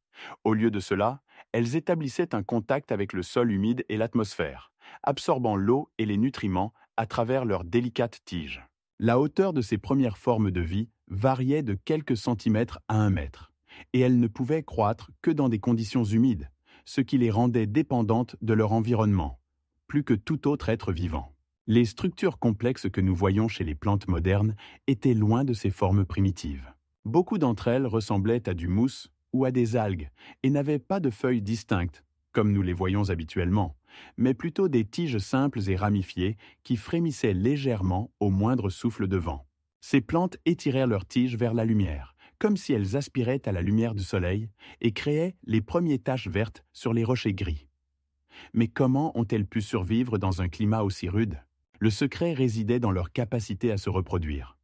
Au lieu de cela, elles établissaient un contact avec le sol humide et l'atmosphère, absorbant l'eau et les nutriments à travers leurs délicates tiges. La hauteur de ces premières formes de vie variait de quelques centimètres à 1 mètre, et elles ne pouvaient croître que dans des conditions humides, ce qui les rendait dépendantes de leur environnement, plus que tout autre être vivant. Les structures complexes que nous voyons chez les plantes modernes étaient loin de ces formes primitives. Beaucoup d'entre elles ressemblaient à du mousse ou à des algues et n'avaient pas de feuilles distinctes, comme nous les voyons habituellement, mais plutôt des tiges simples et ramifiées qui frémissaient légèrement au moindre souffle de vent. Ces plantes étirèrent leurs tiges vers la lumière, comme si elles aspiraient à la lumière du soleil et créaient les premières taches vertes sur les rochers gris. Mais comment ont-elles pu survivre dans un climat aussi rude? Le secret résidait dans leur capacité à se reproduire.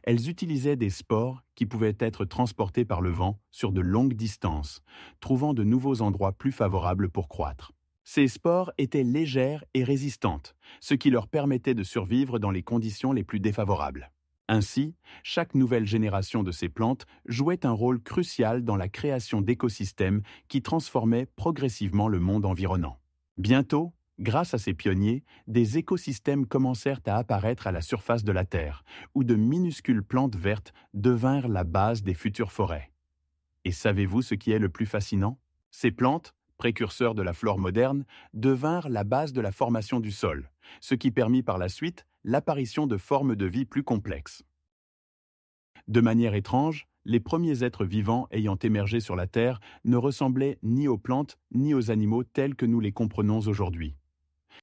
Elles utilisaient des spores qui pouvaient être transportés par le vent sur de longues distances, trouvant de nouveaux endroits plus favorables pour croître. Ces spores étaient légères et résistantes, ce qui leur permettait de survivre dans les conditions les plus défavorables. Ainsi, chaque nouvelle génération de ces plantes jouait un rôle crucial dans la création d'écosystèmes qui transformaient progressivement le monde environnant. Bientôt, grâce à ces pionniers, des écosystèmes commencèrent à apparaître à la surface de la Terre, où de minuscules plantes vertes devinrent la base des futures forêts. Et savez-vous ce qui est le plus fascinant? Ces plantes, précurseurs de la flore moderne, devinrent la base de la formation du sol, ce qui permit par la suite l'apparition de formes de vie plus complexes. De manière étrange, les premiers êtres vivants ayant émergé sur la Terre ne ressemblaient ni aux plantes ni aux animaux tels que nous les comprenons aujourd'hui.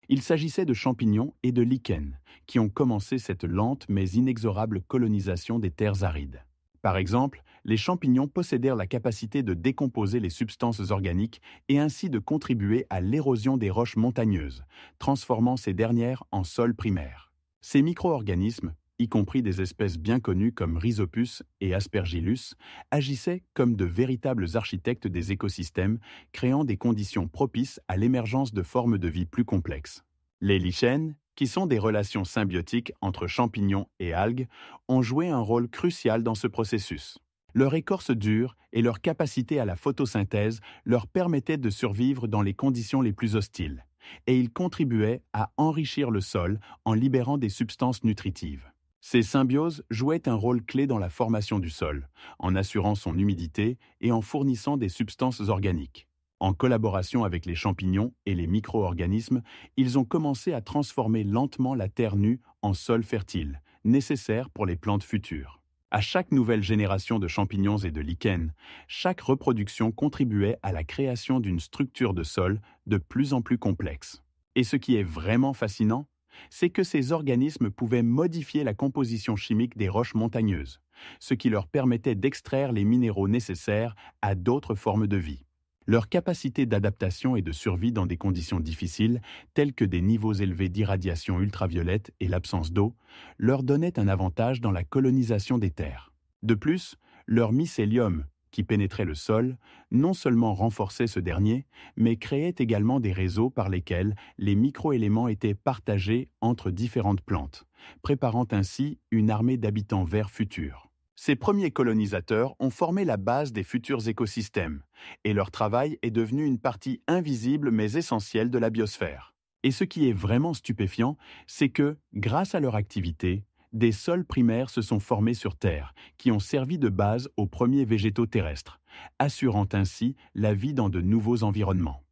Il s'agissait de champignons et de lichens, qui ont commencé cette lente mais inexorable colonisation des terres arides. Par exemple, les champignons possédèrent la capacité de décomposer les substances organiques et ainsi de contribuer à l'érosion des roches montagneuses, transformant ces dernières en sol primaire. Ces micro-organismes, y compris des espèces bien connues comme Rhizopus et Aspergillus, agissaient comme de véritables architectes des écosystèmes, créant des conditions propices à l'émergence de formes de vie plus complexes. Les lichens, qui sont des relations symbiotiques entre champignons et algues, ont joué un rôle crucial dans ce processus. Leur écorce dure et leur capacité à la photosynthèse leur permettaient de survivre dans les conditions les plus hostiles, et ils contribuaient à enrichir le sol en libérant des substances nutritives. Ces symbioses jouaient un rôle clé dans la formation du sol, en assurant son humidité et en fournissant des substances organiques. En collaboration avec les champignons et les micro-organismes, ils ont commencé à transformer lentement la terre nue en sol fertile, nécessaire pour les plantes futures. À chaque nouvelle génération de champignons et de lichens, chaque reproduction contribuait à la création d'une structure de sol de plus en plus complexe. Et ce qui est vraiment fascinant, c'est que ces organismes pouvaient modifier la composition chimique des roches montagneuses, ce qui leur permettait d'extraire les minéraux nécessaires à d'autres formes de vie. Leur capacité d'adaptation et de survie dans des conditions difficiles, telles que des niveaux élevés d'irradiation ultraviolette et l'absence d'eau, leur donnait un avantage dans la colonisation des terres. De plus, leur mycélium, qui pénétrait le sol, non seulement renforçait ce dernier, mais créait également des réseaux par lesquels les microéléments étaient partagés entre différentes plantes, préparant ainsi une armée d'habitants verts futurs. Ces premiers colonisateurs ont formé la base des futurs écosystèmes, et leur travail est devenu une partie invisible mais essentielle de la biosphère. Et ce qui est vraiment stupéfiant, c'est que, grâce à leur activité, des sols primaires se sont formés sur Terre, qui ont servi de base aux premiers végétaux terrestres, assurant ainsi la vie dans de nouveaux environnements.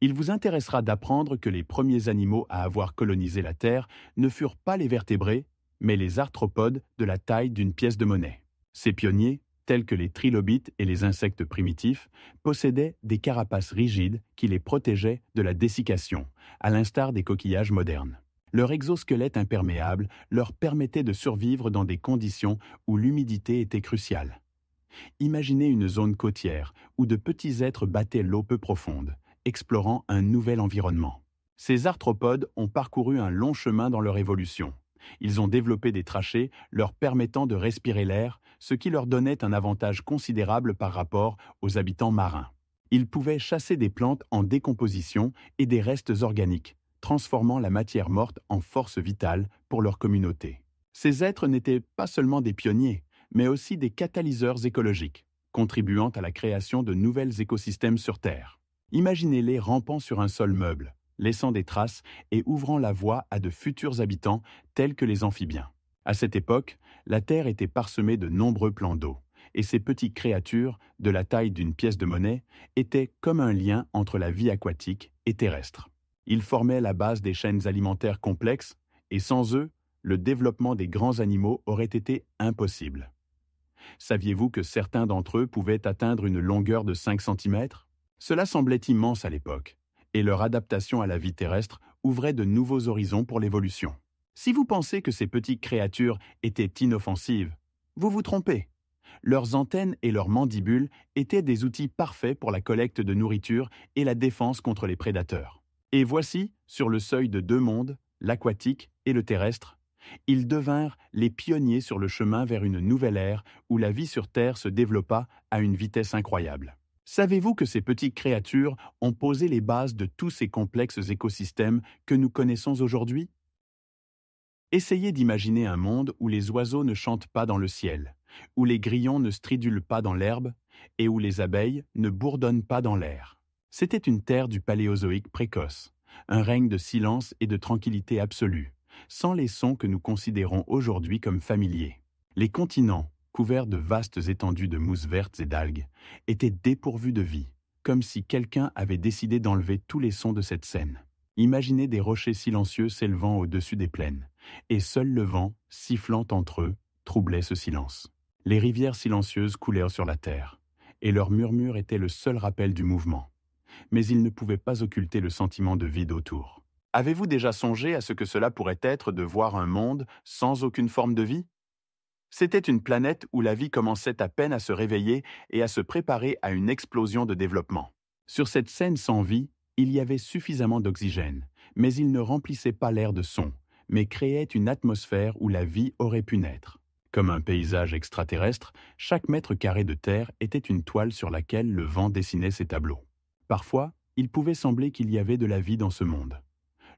Il vous intéressera d'apprendre que les premiers animaux à avoir colonisé la Terre ne furent pas les vertébrés, mais les arthropodes de la taille d'une pièce de monnaie. Ces pionniers, tels que les trilobites et les insectes primitifs, possédaient des carapaces rigides qui les protégeaient de la dessiccation, à l'instar des coquillages modernes. Leur exosquelette imperméable leur permettait de survivre dans des conditions où l'humidité était cruciale. Imaginez une zone côtière où de petits êtres battaient l'eau peu profonde, explorant un nouvel environnement. Ces arthropodes ont parcouru un long chemin dans leur évolution. Ils ont développé des trachées leur permettant de respirer l'air, ce qui leur donnait un avantage considérable par rapport aux habitants marins. Ils pouvaient chasser des plantes en décomposition et des restes organiques, transformant la matière morte en force vitale pour leur communauté. Ces êtres n'étaient pas seulement des pionniers, mais aussi des catalyseurs écologiques, contribuant à la création de nouveaux écosystèmes sur Terre. Imaginez-les rampant sur un sol meuble, laissant des traces et ouvrant la voie à de futurs habitants tels que les amphibiens. À cette époque, la Terre était parsemée de nombreux plans d'eau, et ces petites créatures, de la taille d'une pièce de monnaie, étaient comme un lien entre la vie aquatique et terrestre. Ils formaient la base des chaînes alimentaires complexes, et sans eux, le développement des grands animaux aurait été impossible. Saviez-vous que certains d'entre eux pouvaient atteindre une longueur de 5 cm? Cela semblait immense à l'époque, et leur adaptation à la vie terrestre ouvrait de nouveaux horizons pour l'évolution. Si vous pensez que ces petites créatures étaient inoffensives, vous vous trompez. Leurs antennes et leurs mandibules étaient des outils parfaits pour la collecte de nourriture et la défense contre les prédateurs. Et voici, sur le seuil de deux mondes, l'aquatique et le terrestre, ils devinrent les pionniers sur le chemin vers une nouvelle ère où la vie sur Terre se développa à une vitesse incroyable. Savez-vous que ces petites créatures ont posé les bases de tous ces complexes écosystèmes que nous connaissons aujourd'hui? Essayez d'imaginer un monde où les oiseaux ne chantent pas dans le ciel, où les grillons ne stridulent pas dans l'herbe et où les abeilles ne bourdonnent pas dans l'air. C'était une terre du Paléozoïque précoce, un règne de silence et de tranquillité absolue, sans les sons que nous considérons aujourd'hui comme familiers. Les continents, couverts de vastes étendues de mousses vertes et d'algues, étaient dépourvus de vie, comme si quelqu'un avait décidé d'enlever tous les sons de cette scène. Imaginez des rochers silencieux s'élevant au-dessus des plaines, et seul le vent, sifflant entre eux, troublait ce silence. Les rivières silencieuses coulèrent sur la terre, et leur murmure était le seul rappel du mouvement. Mais ils ne pouvaient pas occulter le sentiment de vide autour. Avez-vous déjà songé à ce que cela pourrait être de voir un monde sans aucune forme de vie? C'était une planète où la vie commençait à peine à se réveiller et à se préparer à une explosion de développement. Sur cette scène sans vie, il y avait suffisamment d'oxygène, mais il ne remplissait pas l'air de son, mais créait une atmosphère où la vie aurait pu naître. Comme un paysage extraterrestre, chaque mètre carré de terre était une toile sur laquelle le vent dessinait ses tableaux. Parfois, il pouvait sembler qu'il y avait de la vie dans ce monde,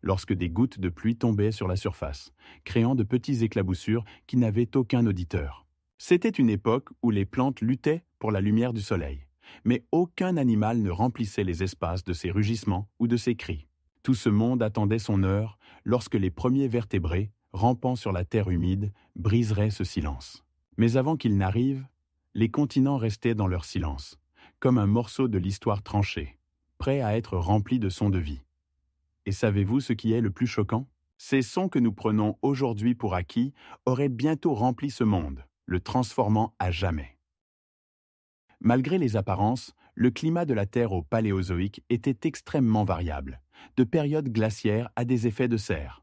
lorsque des gouttes de pluie tombaient sur la surface, créant de petits éclaboussures qui n'avaient aucun auditeur. C'était une époque où les plantes luttaient pour la lumière du soleil, mais aucun animal ne remplissait les espaces de ses rugissements ou de ses cris. Tout ce monde attendait son heure lorsque les premiers vertébrés, rampant sur la terre humide, briseraient ce silence. Mais avant qu'il n'arrive, les continents restaient dans leur silence, comme un morceau de l'histoire tranché, prêt à être rempli de sons de vie. Et savez-vous ce qui est le plus choquant? Ces sons que nous prenons aujourd'hui pour acquis auraient bientôt rempli ce monde, le transformant à jamais. Malgré les apparences, le climat de la Terre au Paléozoïque était extrêmement variable, de périodes glaciaires à des effets de serre.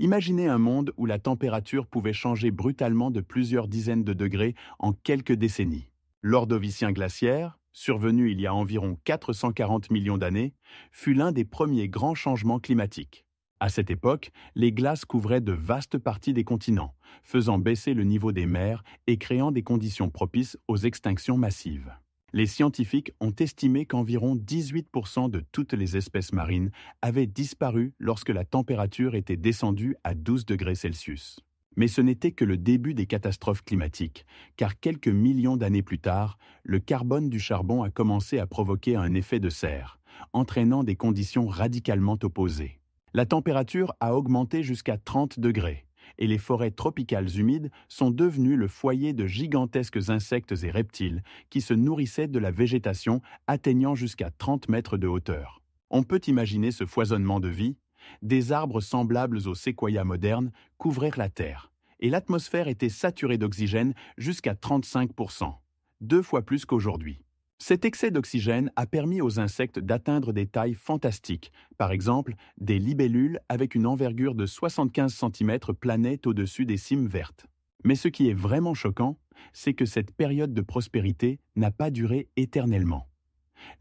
Imaginez un monde où la température pouvait changer brutalement de plusieurs dizaines de degrés en quelques décennies. L'Ordovicien glaciaire, survenu il y a environ 440 millions d'années, fut l'un des premiers grands changements climatiques. À cette époque, les glaces couvraient de vastes parties des continents, faisant baisser le niveau des mers et créant des conditions propices aux extinctions massives. Les scientifiques ont estimé qu'environ 18% de toutes les espèces marines avaient disparu lorsque la température était descendue à 12 degrés Celsius. Mais ce n'était que le début des catastrophes climatiques, car quelques millions d'années plus tard, le carbone du charbon a commencé à provoquer un effet de serre, entraînant des conditions radicalement opposées. La température a augmenté jusqu'à 30 degrés, et les forêts tropicales humides sont devenues le foyer de gigantesques insectes et reptiles qui se nourrissaient de la végétation atteignant jusqu'à 30 mètres de hauteur. On peut imaginer ce foisonnement de vie. Des arbres semblables aux séquoias modernes couvrirent la Terre, et l'atmosphère était saturée d'oxygène jusqu'à 35%, 2 fois plus qu'aujourd'hui. Cet excès d'oxygène a permis aux insectes d'atteindre des tailles fantastiques. Par exemple, des libellules avec une envergure de 75 cm planaient au-dessus des cimes vertes. Mais ce qui est vraiment choquant, c'est que cette période de prospérité n'a pas duré éternellement.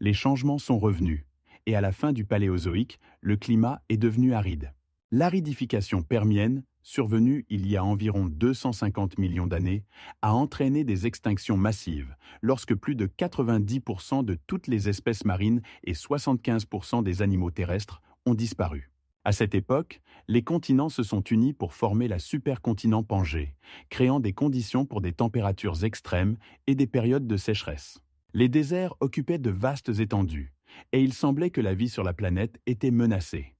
Les changements sont revenus, et à la fin du Paléozoïque, le climat est devenu aride. L'aridification permienne, survenue il y a environ 250 millions d'années, a entraîné des extinctions massives, lorsque plus de 90% de toutes les espèces marines et 75% des animaux terrestres ont disparu. À cette époque, les continents se sont unis pour former la supercontinent Pangée, créant des conditions pour des températures extrêmes et des périodes de sécheresse. Les déserts occupaient de vastes étendues, et il semblait que la vie sur la planète était menacée.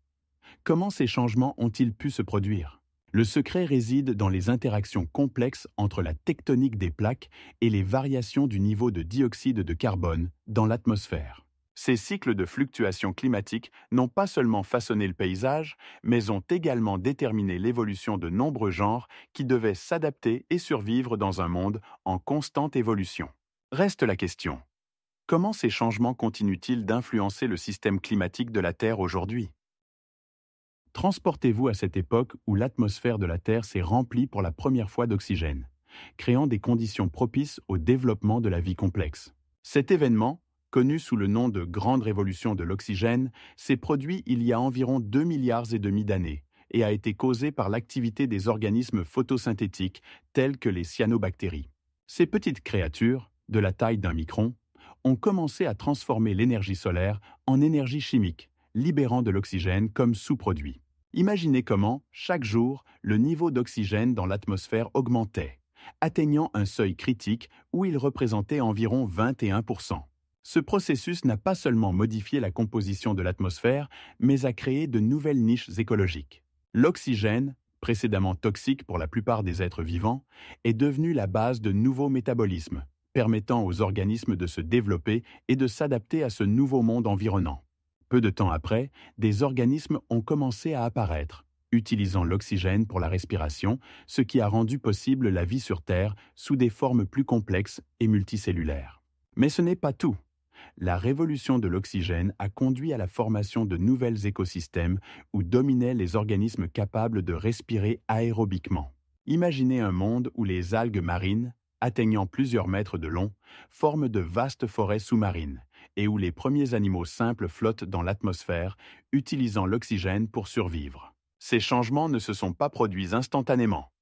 Comment ces changements ont-ils pu se produire? Le secret réside dans les interactions complexes entre la tectonique des plaques et les variations du niveau de dioxyde de carbone dans l'atmosphère. Ces cycles de fluctuations climatiques n'ont pas seulement façonné le paysage, mais ont également déterminé l'évolution de nombreux genres qui devaient s'adapter et survivre dans un monde en constante évolution. Reste la question: comment ces changements continuent-ils d'influencer le système climatique de la Terre aujourd'hui? Transportez-vous à cette époque où l'atmosphère de la Terre s'est remplie pour la première fois d'oxygène, créant des conditions propices au développement de la vie complexe. Cet événement, connu sous le nom de Grande Révolution de l'oxygène, s'est produit il y a environ 2,5 milliards d'années et a été causé par l'activité des organismes photosynthétiques tels que les cyanobactéries. Ces petites créatures, de la taille d'un micron, ont commencé à transformer l'énergie solaire en énergie chimique, libérant de l'oxygène comme sous-produit. Imaginez comment, chaque jour, le niveau d'oxygène dans l'atmosphère augmentait, atteignant un seuil critique où il représentait environ 21%. Ce processus n'a pas seulement modifié la composition de l'atmosphère, mais a créé de nouvelles niches écologiques. L'oxygène, précédemment toxique pour la plupart des êtres vivants, est devenu la base de nouveaux métabolismes, permettant aux organismes de se développer et de s'adapter à ce nouveau monde environnant. Peu de temps après, des organismes ont commencé à apparaître, utilisant l'oxygène pour la respiration, ce qui a rendu possible la vie sur Terre sous des formes plus complexes et multicellulaires. Mais ce n'est pas tout. La révolution de l'oxygène a conduit à la formation de nouveaux écosystèmes où dominaient les organismes capables de respirer aérobiquement. Imaginez un monde où les algues marines, atteignant plusieurs mètres de long, forment de vastes forêts sous-marines et où les premiers animaux simples flottent dans l'atmosphère, utilisant l'oxygène pour survivre. Ces changements ne se sont pas produits instantanément.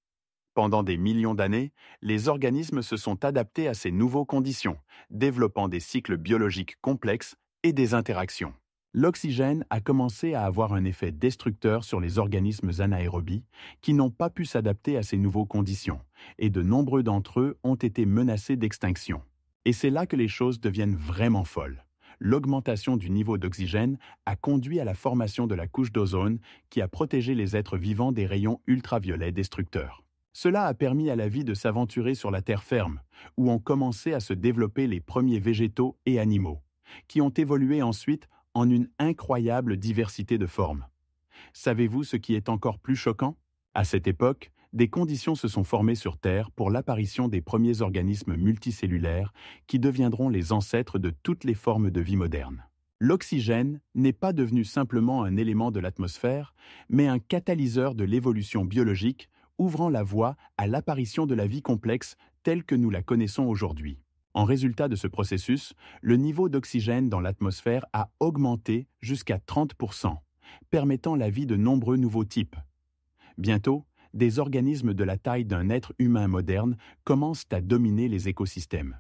Pendant des millions d'années, les organismes se sont adaptés à ces nouvelles conditions, développant des cycles biologiques complexes et des interactions. L'oxygène a commencé à avoir un effet destructeur sur les organismes anaérobies qui n'ont pas pu s'adapter à ces nouvelles conditions, et de nombreux d'entre eux ont été menacés d'extinction. Et c'est là que les choses deviennent vraiment folles. L'augmentation du niveau d'oxygène a conduit à la formation de la couche d'ozone qui a protégé les êtres vivants des rayons ultraviolets destructeurs. Cela a permis à la vie de s'aventurer sur la terre ferme, où ont commencé à se développer les premiers végétaux et animaux, qui ont évolué ensuite en une incroyable diversité de formes. Savez-vous ce qui est encore plus choquant? À cette époque, des conditions se sont formées sur Terre pour l'apparition des premiers organismes multicellulaires qui deviendront les ancêtres de toutes les formes de vie modernes. L'oxygène n'est pas devenu simplement un élément de l'atmosphère, mais un catalyseur de l'évolution biologique, ouvrant la voie à l'apparition de la vie complexe telle que nous la connaissons aujourd'hui. En résultat de ce processus, le niveau d'oxygène dans l'atmosphère a augmenté jusqu'à 30%, permettant la vie de nombreux nouveaux types. Bientôt, des organismes de la taille d'un être humain moderne commencent à dominer les écosystèmes.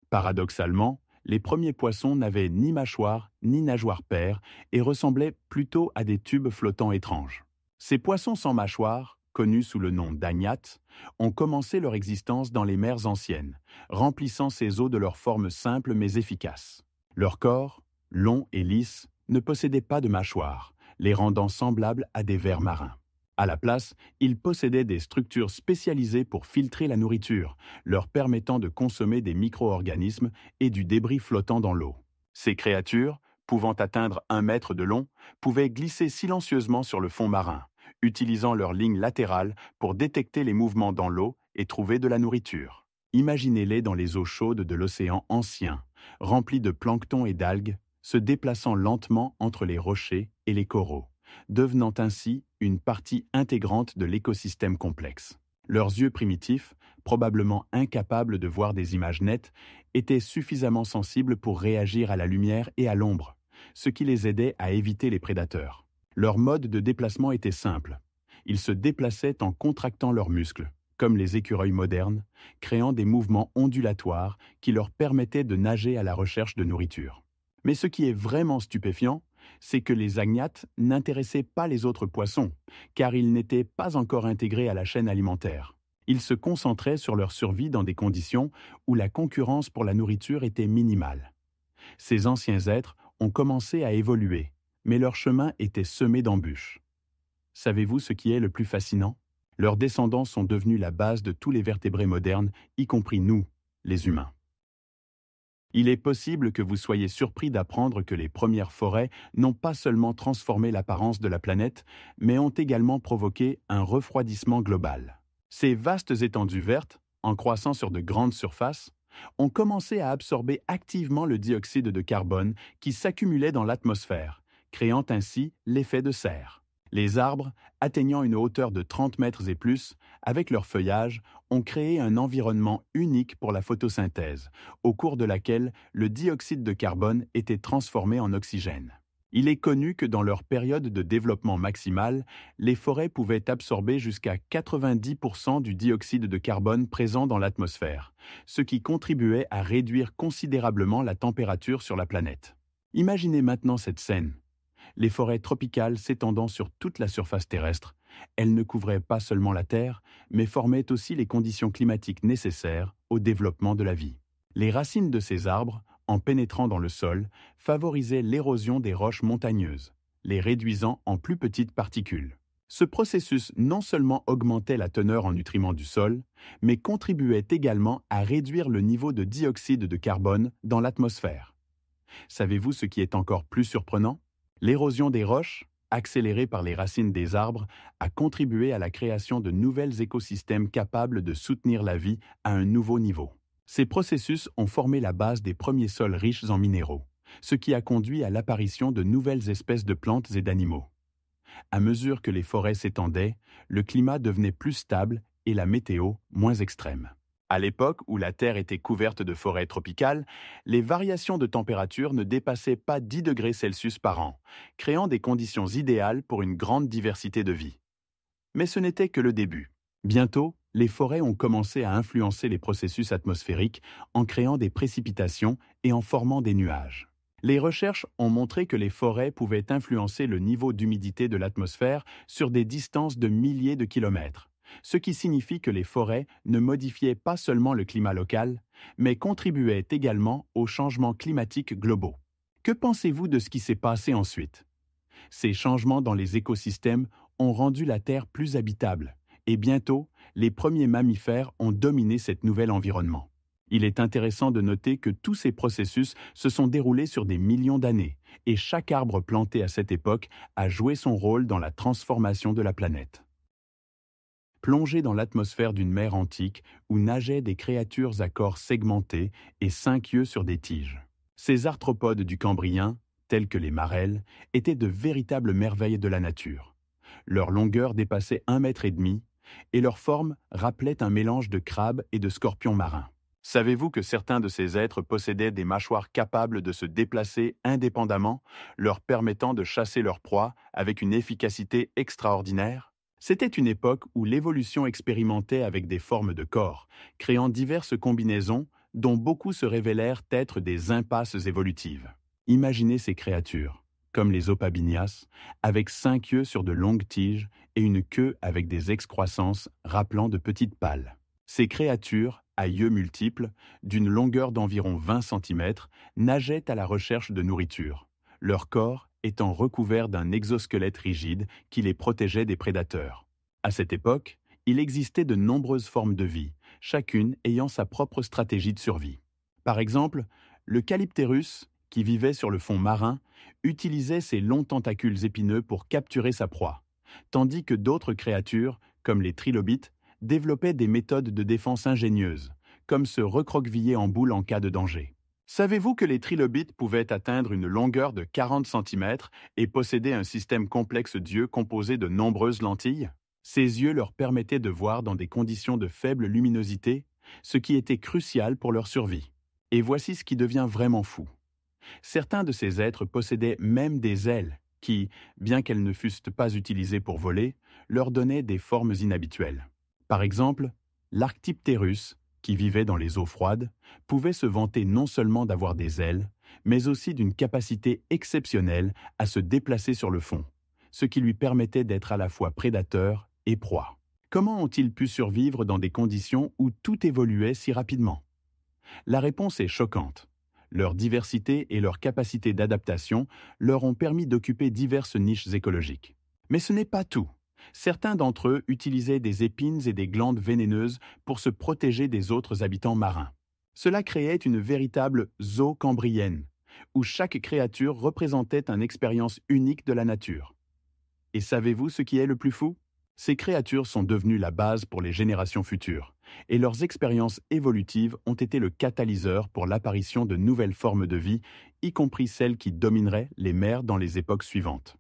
Paradoxalement, les premiers poissons n'avaient ni mâchoire ni nageoire paire et ressemblaient plutôt à des tubes flottants étranges. Ces poissons sans mâchoire, connus sous le nom d'agnates, ont commencé leur existence dans les mers anciennes, remplissant ces eaux de leur forme simple mais efficace. Leur corps, long et lisse, ne possédait pas de mâchoire, les rendant semblables à des vers marins. À la place, ils possédaient des structures spécialisées pour filtrer la nourriture, leur permettant de consommer des micro-organismes et du débris flottant dans l'eau. Ces créatures, pouvant atteindre 1 mètre de long, pouvaient glisser silencieusement sur le fond marin, utilisant leurs lignes latérales pour détecter les mouvements dans l'eau et trouver de la nourriture. Imaginez-les dans les eaux chaudes de l'océan ancien, remplies de plancton et d'algues, se déplaçant lentement entre les rochers et les coraux, devenant ainsi une partie intégrante de l'écosystème complexe. Leurs yeux primitifs, probablement incapables de voir des images nettes, étaient suffisamment sensibles pour réagir à la lumière et à l'ombre, ce qui les aidait à éviter les prédateurs. Leur mode de déplacement était simple. Ils se déplaçaient en contractant leurs muscles, comme les écureuils modernes, créant des mouvements ondulatoires qui leur permettaient de nager à la recherche de nourriture. Mais ce qui est vraiment stupéfiant, c'est que les agnates n'intéressaient pas les autres poissons, car ils n'étaient pas encore intégrés à la chaîne alimentaire. Ils se concentraient sur leur survie dans des conditions où la concurrence pour la nourriture était minimale. Ces anciens êtres ont commencé à évoluer, mais leur chemin était semé d'embûches. Savez-vous ce qui est le plus fascinant? Leurs descendants sont devenus la base de tous les vertébrés modernes, y compris nous, les humains. Il est possible que vous soyez surpris d'apprendre que les premières forêts n'ont pas seulement transformé l'apparence de la planète, mais ont également provoqué un refroidissement global. Ces vastes étendues vertes, en croissant sur de grandes surfaces, ont commencé à absorber activement le dioxyde de carbone qui s'accumulait dans l'atmosphère, créant ainsi l'effet de serre. Les arbres, atteignant une hauteur de 30 mètres et plus, avec leur feuillage, ont créé un environnement unique pour la photosynthèse, au cours de laquelle le dioxyde de carbone était transformé en oxygène. Il est connu que dans leur période de développement maximal, les forêts pouvaient absorber jusqu'à 90% du dioxyde de carbone présent dans l'atmosphère, ce qui contribuait à réduire considérablement la température sur la planète. Imaginez maintenant cette scène. Les forêts tropicales s'étendant sur toute la surface terrestre, elles ne couvraient pas seulement la Terre, mais formaient aussi les conditions climatiques nécessaires au développement de la vie. Les racines de ces arbres, en pénétrant dans le sol, favorisaient l'érosion des roches montagneuses, les réduisant en plus petites particules. Ce processus non seulement augmentait la teneur en nutriments du sol, mais contribuait également à réduire le niveau de dioxyde de carbone dans l'atmosphère. Savez-vous ce qui est encore plus surprenant? L'érosion des roches, accélérée par les racines des arbres, a contribué à la création de nouveaux écosystèmes capables de soutenir la vie à un nouveau niveau. Ces processus ont formé la base des premiers sols riches en minéraux, ce qui a conduit à l'apparition de nouvelles espèces de plantes et d'animaux. À mesure que les forêts s'étendaient, le climat devenait plus stable et la météo moins extrême. À l'époque où la Terre était couverte de forêts tropicales, les variations de température ne dépassaient pas 10 degrés Celsius par an, créant des conditions idéales pour une grande diversité de vie. Mais ce n'était que le début. Bientôt, les forêts ont commencé à influencer les processus atmosphériques en créant des précipitations et en formant des nuages. Les recherches ont montré que les forêts pouvaient influencer le niveau d'humidité de l'atmosphère sur des distances de milliers de kilomètres, ce qui signifie que les forêts ne modifiaient pas seulement le climat local, mais contribuaient également aux changements climatiques globaux. Que pensez-vous de ce qui s'est passé ensuite? Ces changements dans les écosystèmes ont rendu la Terre plus habitable, et bientôt, les premiers mammifères ont dominé cet nouvel environnement. Il est intéressant de noter que tous ces processus se sont déroulés sur des millions d'années, et chaque arbre planté à cette époque a joué son rôle dans la transformation de la planète. Plongés dans l'atmosphère d'une mer antique où nageaient des créatures à corps segmentés et 5 yeux sur des tiges. Ces arthropodes du Cambrien, tels que les marelles, étaient de véritables merveilles de la nature. Leur longueur dépassait 1,5 m et leur forme rappelait un mélange de crabes et de scorpions marins. Savez-vous que certains de ces êtres possédaient des mâchoires capables de se déplacer indépendamment, leur permettant de chasser leur proie avec une efficacité extraordinaire? C'était une époque où l'évolution expérimentait avec des formes de corps, créant diverses combinaisons dont beaucoup se révélèrent être des impasses évolutives. Imaginez ces créatures, comme les opabinias, avec 5 yeux sur de longues tiges et une queue avec des excroissances rappelant de petites pales. Ces créatures, à yeux multiples, d'une longueur d'environ 20 cm, nageaient à la recherche de nourriture, leur corps étant recouvert d'un exosquelette rigide qui les protégeait des prédateurs. À cette époque, il existait de nombreuses formes de vie, chacune ayant sa propre stratégie de survie. Par exemple, le Calypterus, qui vivait sur le fond marin, utilisait ses longs tentacules épineux pour capturer sa proie, tandis que d'autres créatures, comme les trilobites, développaient des méthodes de défense ingénieuses, comme se recroqueviller en boule en cas de danger. Savez-vous que les trilobites pouvaient atteindre une longueur de 40 cm et posséder un système complexe d'yeux composé de nombreuses lentilles? Ces yeux leur permettaient de voir dans des conditions de faible luminosité, ce qui était crucial pour leur survie. Et voici ce qui devient vraiment fou. Certains de ces êtres possédaient même des ailes qui, bien qu'elles ne fussent pas utilisées pour voler, leur donnaient des formes inhabituelles. Par exemple, l'Arctiptérus, qui vivait dans les eaux froides, pouvait se vanter non seulement d'avoir des ailes, mais aussi d'une capacité exceptionnelle à se déplacer sur le fond, ce qui lui permettait d'être à la fois prédateur et proie. Comment ont-ils pu survivre dans des conditions où tout évoluait si rapidement? La réponse est choquante. Leur diversité et leur capacité d'adaptation leur ont permis d'occuper diverses niches écologiques. Mais ce n'est pas tout. Certains d'entre eux utilisaient des épines et des glandes vénéneuses pour se protéger des autres habitants marins. Cela créait une véritable zoo cambrienne, où chaque créature représentait une expérience unique de la nature. Et savez-vous ce qui est le plus fou? Ces créatures sont devenues la base pour les générations futures, et leurs expériences évolutives ont été le catalyseur pour l'apparition de nouvelles formes de vie, y compris celles qui domineraient les mers dans les époques suivantes.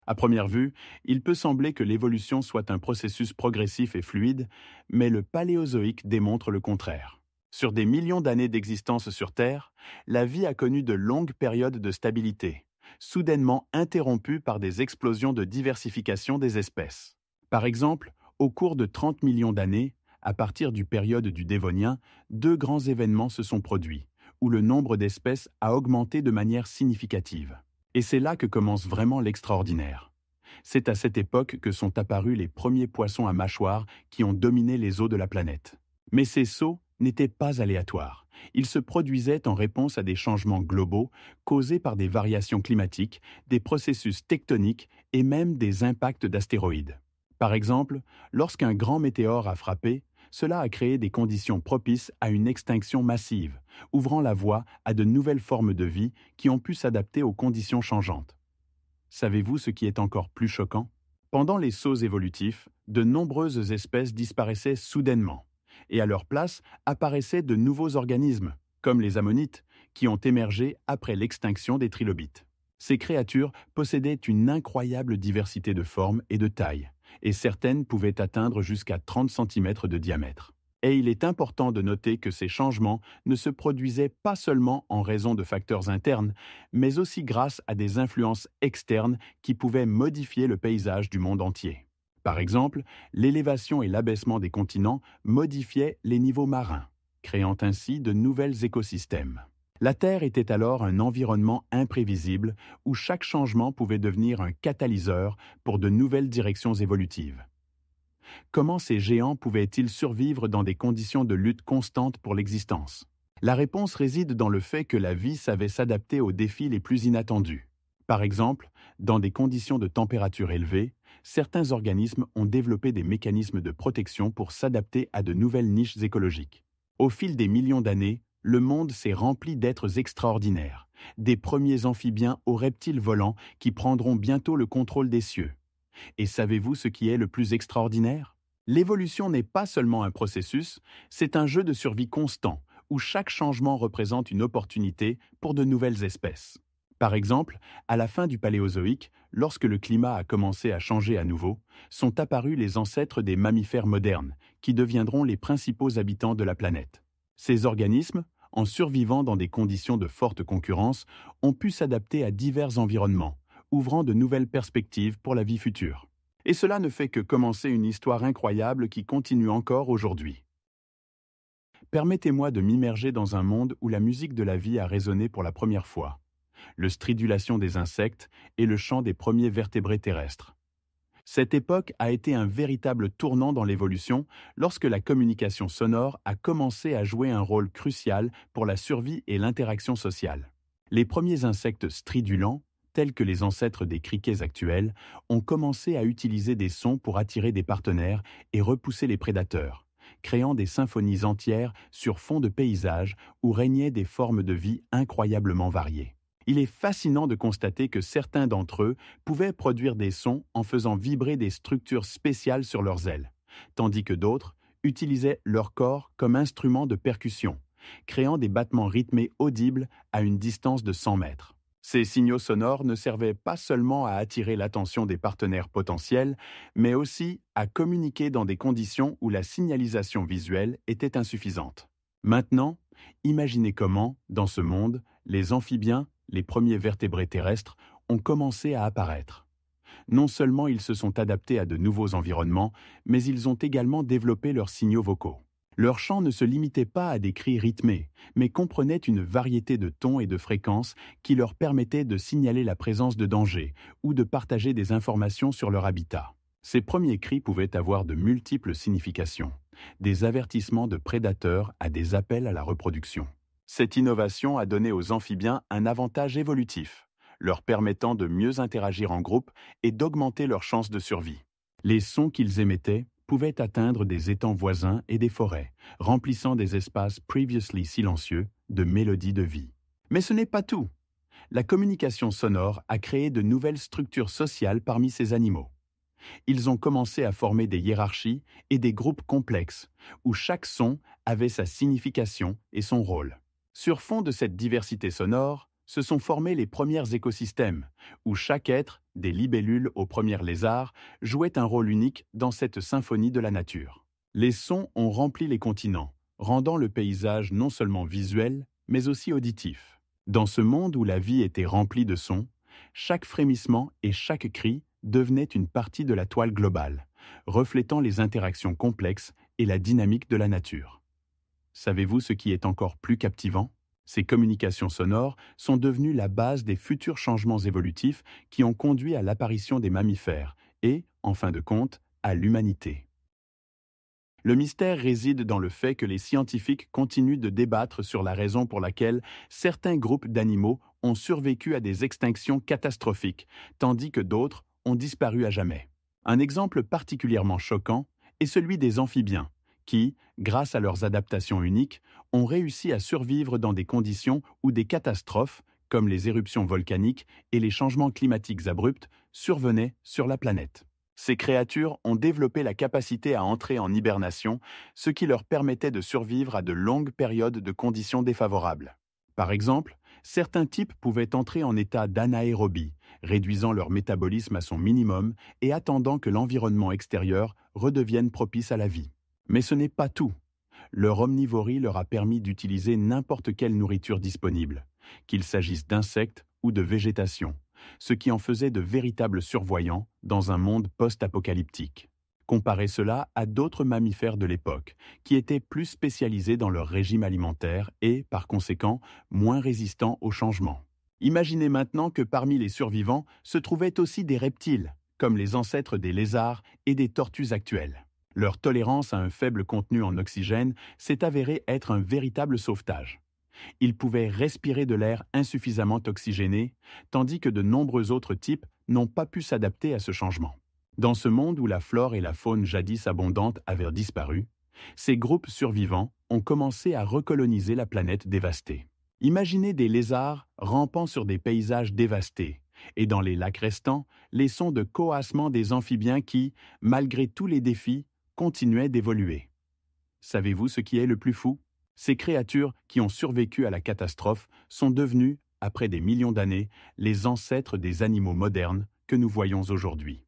À première vue, il peut sembler que l'évolution soit un processus progressif et fluide, mais le Paléozoïque démontre le contraire. Sur des millions d'années d'existence sur Terre, la vie a connu de longues périodes de stabilité, soudainement interrompue par des explosions de diversification des espèces. Par exemple, au cours de 30 millions d'années, à partir du période du Dévonien, deux grands événements se sont produits, où le nombre d'espèces a augmenté de manière significative. Et c'est là que commence vraiment l'extraordinaire. C'est à cette époque que sont apparus les premiers poissons à mâchoire qui ont dominé les eaux de la planète. Mais ces sauts n'étaient pas aléatoires. Ils se produisaient en réponse à des changements globaux causés par des variations climatiques, des processus tectoniques et même des impacts d'astéroïdes. Par exemple, lorsqu'un grand météore a frappé, cela a créé des conditions propices à une extinction massive, ouvrant la voie à de nouvelles formes de vie qui ont pu s'adapter aux conditions changeantes. Savez-vous ce qui est encore plus choquant? Pendant les sauts évolutifs, de nombreuses espèces disparaissaient soudainement, et à leur place apparaissaient de nouveaux organismes, comme les ammonites, qui ont émergé après l'extinction des trilobites. Ces créatures possédaient une incroyable diversité de formes et de tailles, et certaines pouvaient atteindre jusqu'à 30 cm de diamètre. Et il est important de noter que ces changements ne se produisaient pas seulement en raison de facteurs internes, mais aussi grâce à des influences externes qui pouvaient modifier le paysage du monde entier. Par exemple, l'élévation et l'abaissement des continents modifiaient les niveaux marins, créant ainsi de nouveaux écosystèmes. La Terre était alors un environnement imprévisible où chaque changement pouvait devenir un catalyseur pour de nouvelles directions évolutives. Comment ces géants pouvaient-ils survivre dans des conditions de lutte constante pour l'existence? La réponse réside dans le fait que la vie savait s'adapter aux défis les plus inattendus. Par exemple, dans des conditions de température élevée, certains organismes ont développé des mécanismes de protection pour s'adapter à de nouvelles niches écologiques. Au fil des millions d'années, le monde s'est rempli d'êtres extraordinaires, des premiers amphibiens aux reptiles volants qui prendront bientôt le contrôle des cieux. Et savez-vous ce qui est le plus extraordinaire? L'évolution n'est pas seulement un processus, c'est un jeu de survie constant, où chaque changement représente une opportunité pour de nouvelles espèces. Par exemple, à la fin du Paléozoïque, lorsque le climat a commencé à changer à nouveau, sont apparus les ancêtres des mammifères modernes, qui deviendront les principaux habitants de la planète. Ces organismes, en survivant dans des conditions de forte concurrence, ont pu s'adapter à divers environnements, ouvrant de nouvelles perspectives pour la vie future. Et cela ne fait que commencer une histoire incroyable qui continue encore aujourd'hui. Permettez-moi de m'immerger dans un monde où la musique de la vie a résonné pour la première fois, le stridulation des insectes et le chant des premiers vertébrés terrestres. Cette époque a été un véritable tournant dans l'évolution lorsque la communication sonore a commencé à jouer un rôle crucial pour la survie et l'interaction sociale. Les premiers insectes stridulants, tels que les ancêtres des criquets actuels, ont commencé à utiliser des sons pour attirer des partenaires et repousser les prédateurs, créant des symphonies entières sur fond de paysages où régnaient des formes de vie incroyablement variées. Il est fascinant de constater que certains d'entre eux pouvaient produire des sons en faisant vibrer des structures spéciales sur leurs ailes, tandis que d'autres utilisaient leur corps comme instrument de percussion, créant des battements rythmés audibles à une distance de 100 mètres. Ces signaux sonores ne servaient pas seulement à attirer l'attention des partenaires potentiels, mais aussi à communiquer dans des conditions où la signalisation visuelle était insuffisante. Maintenant, imaginez comment, dans ce monde, les amphibiens, les premiers vertébrés terrestres, ont commencé à apparaître. Non seulement ils se sont adaptés à de nouveaux environnements, mais ils ont également développé leurs signaux vocaux. Leur chant ne se limitait pas à des cris rythmés, mais comprenait une variété de tons et de fréquences qui leur permettaient de signaler la présence de danger ou de partager des informations sur leur habitat. Ces premiers cris pouvaient avoir de multiples significations, des avertissements de prédateurs à des appels à la reproduction. Cette innovation a donné aux amphibiens un avantage évolutif, leur permettant de mieux interagir en groupe et d'augmenter leurs chances de survie. Les sons qu'ils émettaient pouvaient atteindre des étangs voisins et des forêts, remplissant des espaces previously silencieux de mélodies de vie. Mais ce n'est pas tout. La communication sonore a créé de nouvelles structures sociales parmi ces animaux. Ils ont commencé à former des hiérarchies et des groupes complexes, où chaque son avait sa signification et son rôle. Sur fond de cette diversité sonore, se sont formés les premiers écosystèmes, où chaque être, des libellules aux premiers lézards, jouait un rôle unique dans cette symphonie de la nature. Les sons ont rempli les continents, rendant le paysage non seulement visuel, mais aussi auditif. Dans ce monde où la vie était remplie de sons, Chaque frémissement et chaque cri devenaient une partie de la toile globale, reflétant les interactions complexes et la dynamique de la nature. Savez-vous ce qui est encore plus captivant? Ces communications sonores sont devenues la base des futurs changements évolutifs qui ont conduit à l'apparition des mammifères et, en fin de compte, à l'humanité. Le mystère réside dans le fait que les scientifiques continuent de débattre sur la raison pour laquelle certains groupes d'animaux ont survécu à des extinctions catastrophiques, tandis que d'autres ont disparu à jamais. Un exemple particulièrement choquant est celui des amphibiens, qui, grâce à leurs adaptations uniques, ont réussi à survivre dans des conditions où des catastrophes, comme les éruptions volcaniques et les changements climatiques abrupts, survenaient sur la planète. Ces créatures ont développé la capacité à entrer en hibernation, ce qui leur permettait de survivre à de longues périodes de conditions défavorables. Par exemple, certains types pouvaient entrer en état d'anaérobie, réduisant leur métabolisme à son minimum et attendant que l'environnement extérieur redevienne propice à la vie. Mais ce n'est pas tout. Leur omnivorie leur a permis d'utiliser n'importe quelle nourriture disponible, qu'il s'agisse d'insectes ou de végétation, ce qui en faisait de véritables survoyants dans un monde post-apocalyptique. Comparez cela à d'autres mammifères de l'époque, qui étaient plus spécialisés dans leur régime alimentaire et, par conséquent, moins résistants aux changements. Imaginez maintenant que parmi les survivants se trouvaient aussi des reptiles, comme les ancêtres des lézards et des tortues actuelles. Leur tolérance à un faible contenu en oxygène s'est avérée être un véritable sauvetage. Ils pouvaient respirer de l'air insuffisamment oxygéné, tandis que de nombreux autres types n'ont pas pu s'adapter à ce changement. Dans ce monde où la flore et la faune jadis abondantes avaient disparu, ces groupes survivants ont commencé à recoloniser la planète dévastée. Imaginez des lézards rampant sur des paysages dévastés, et dans les lacs restants, les sons de coassement des amphibiens qui, malgré tous les défis, continuaient d'évoluer. Savez-vous ce qui est le plus fou? Ces créatures qui ont survécu à la catastrophe sont devenues, après des millions d'années, les ancêtres des animaux modernes que nous voyons aujourd'hui.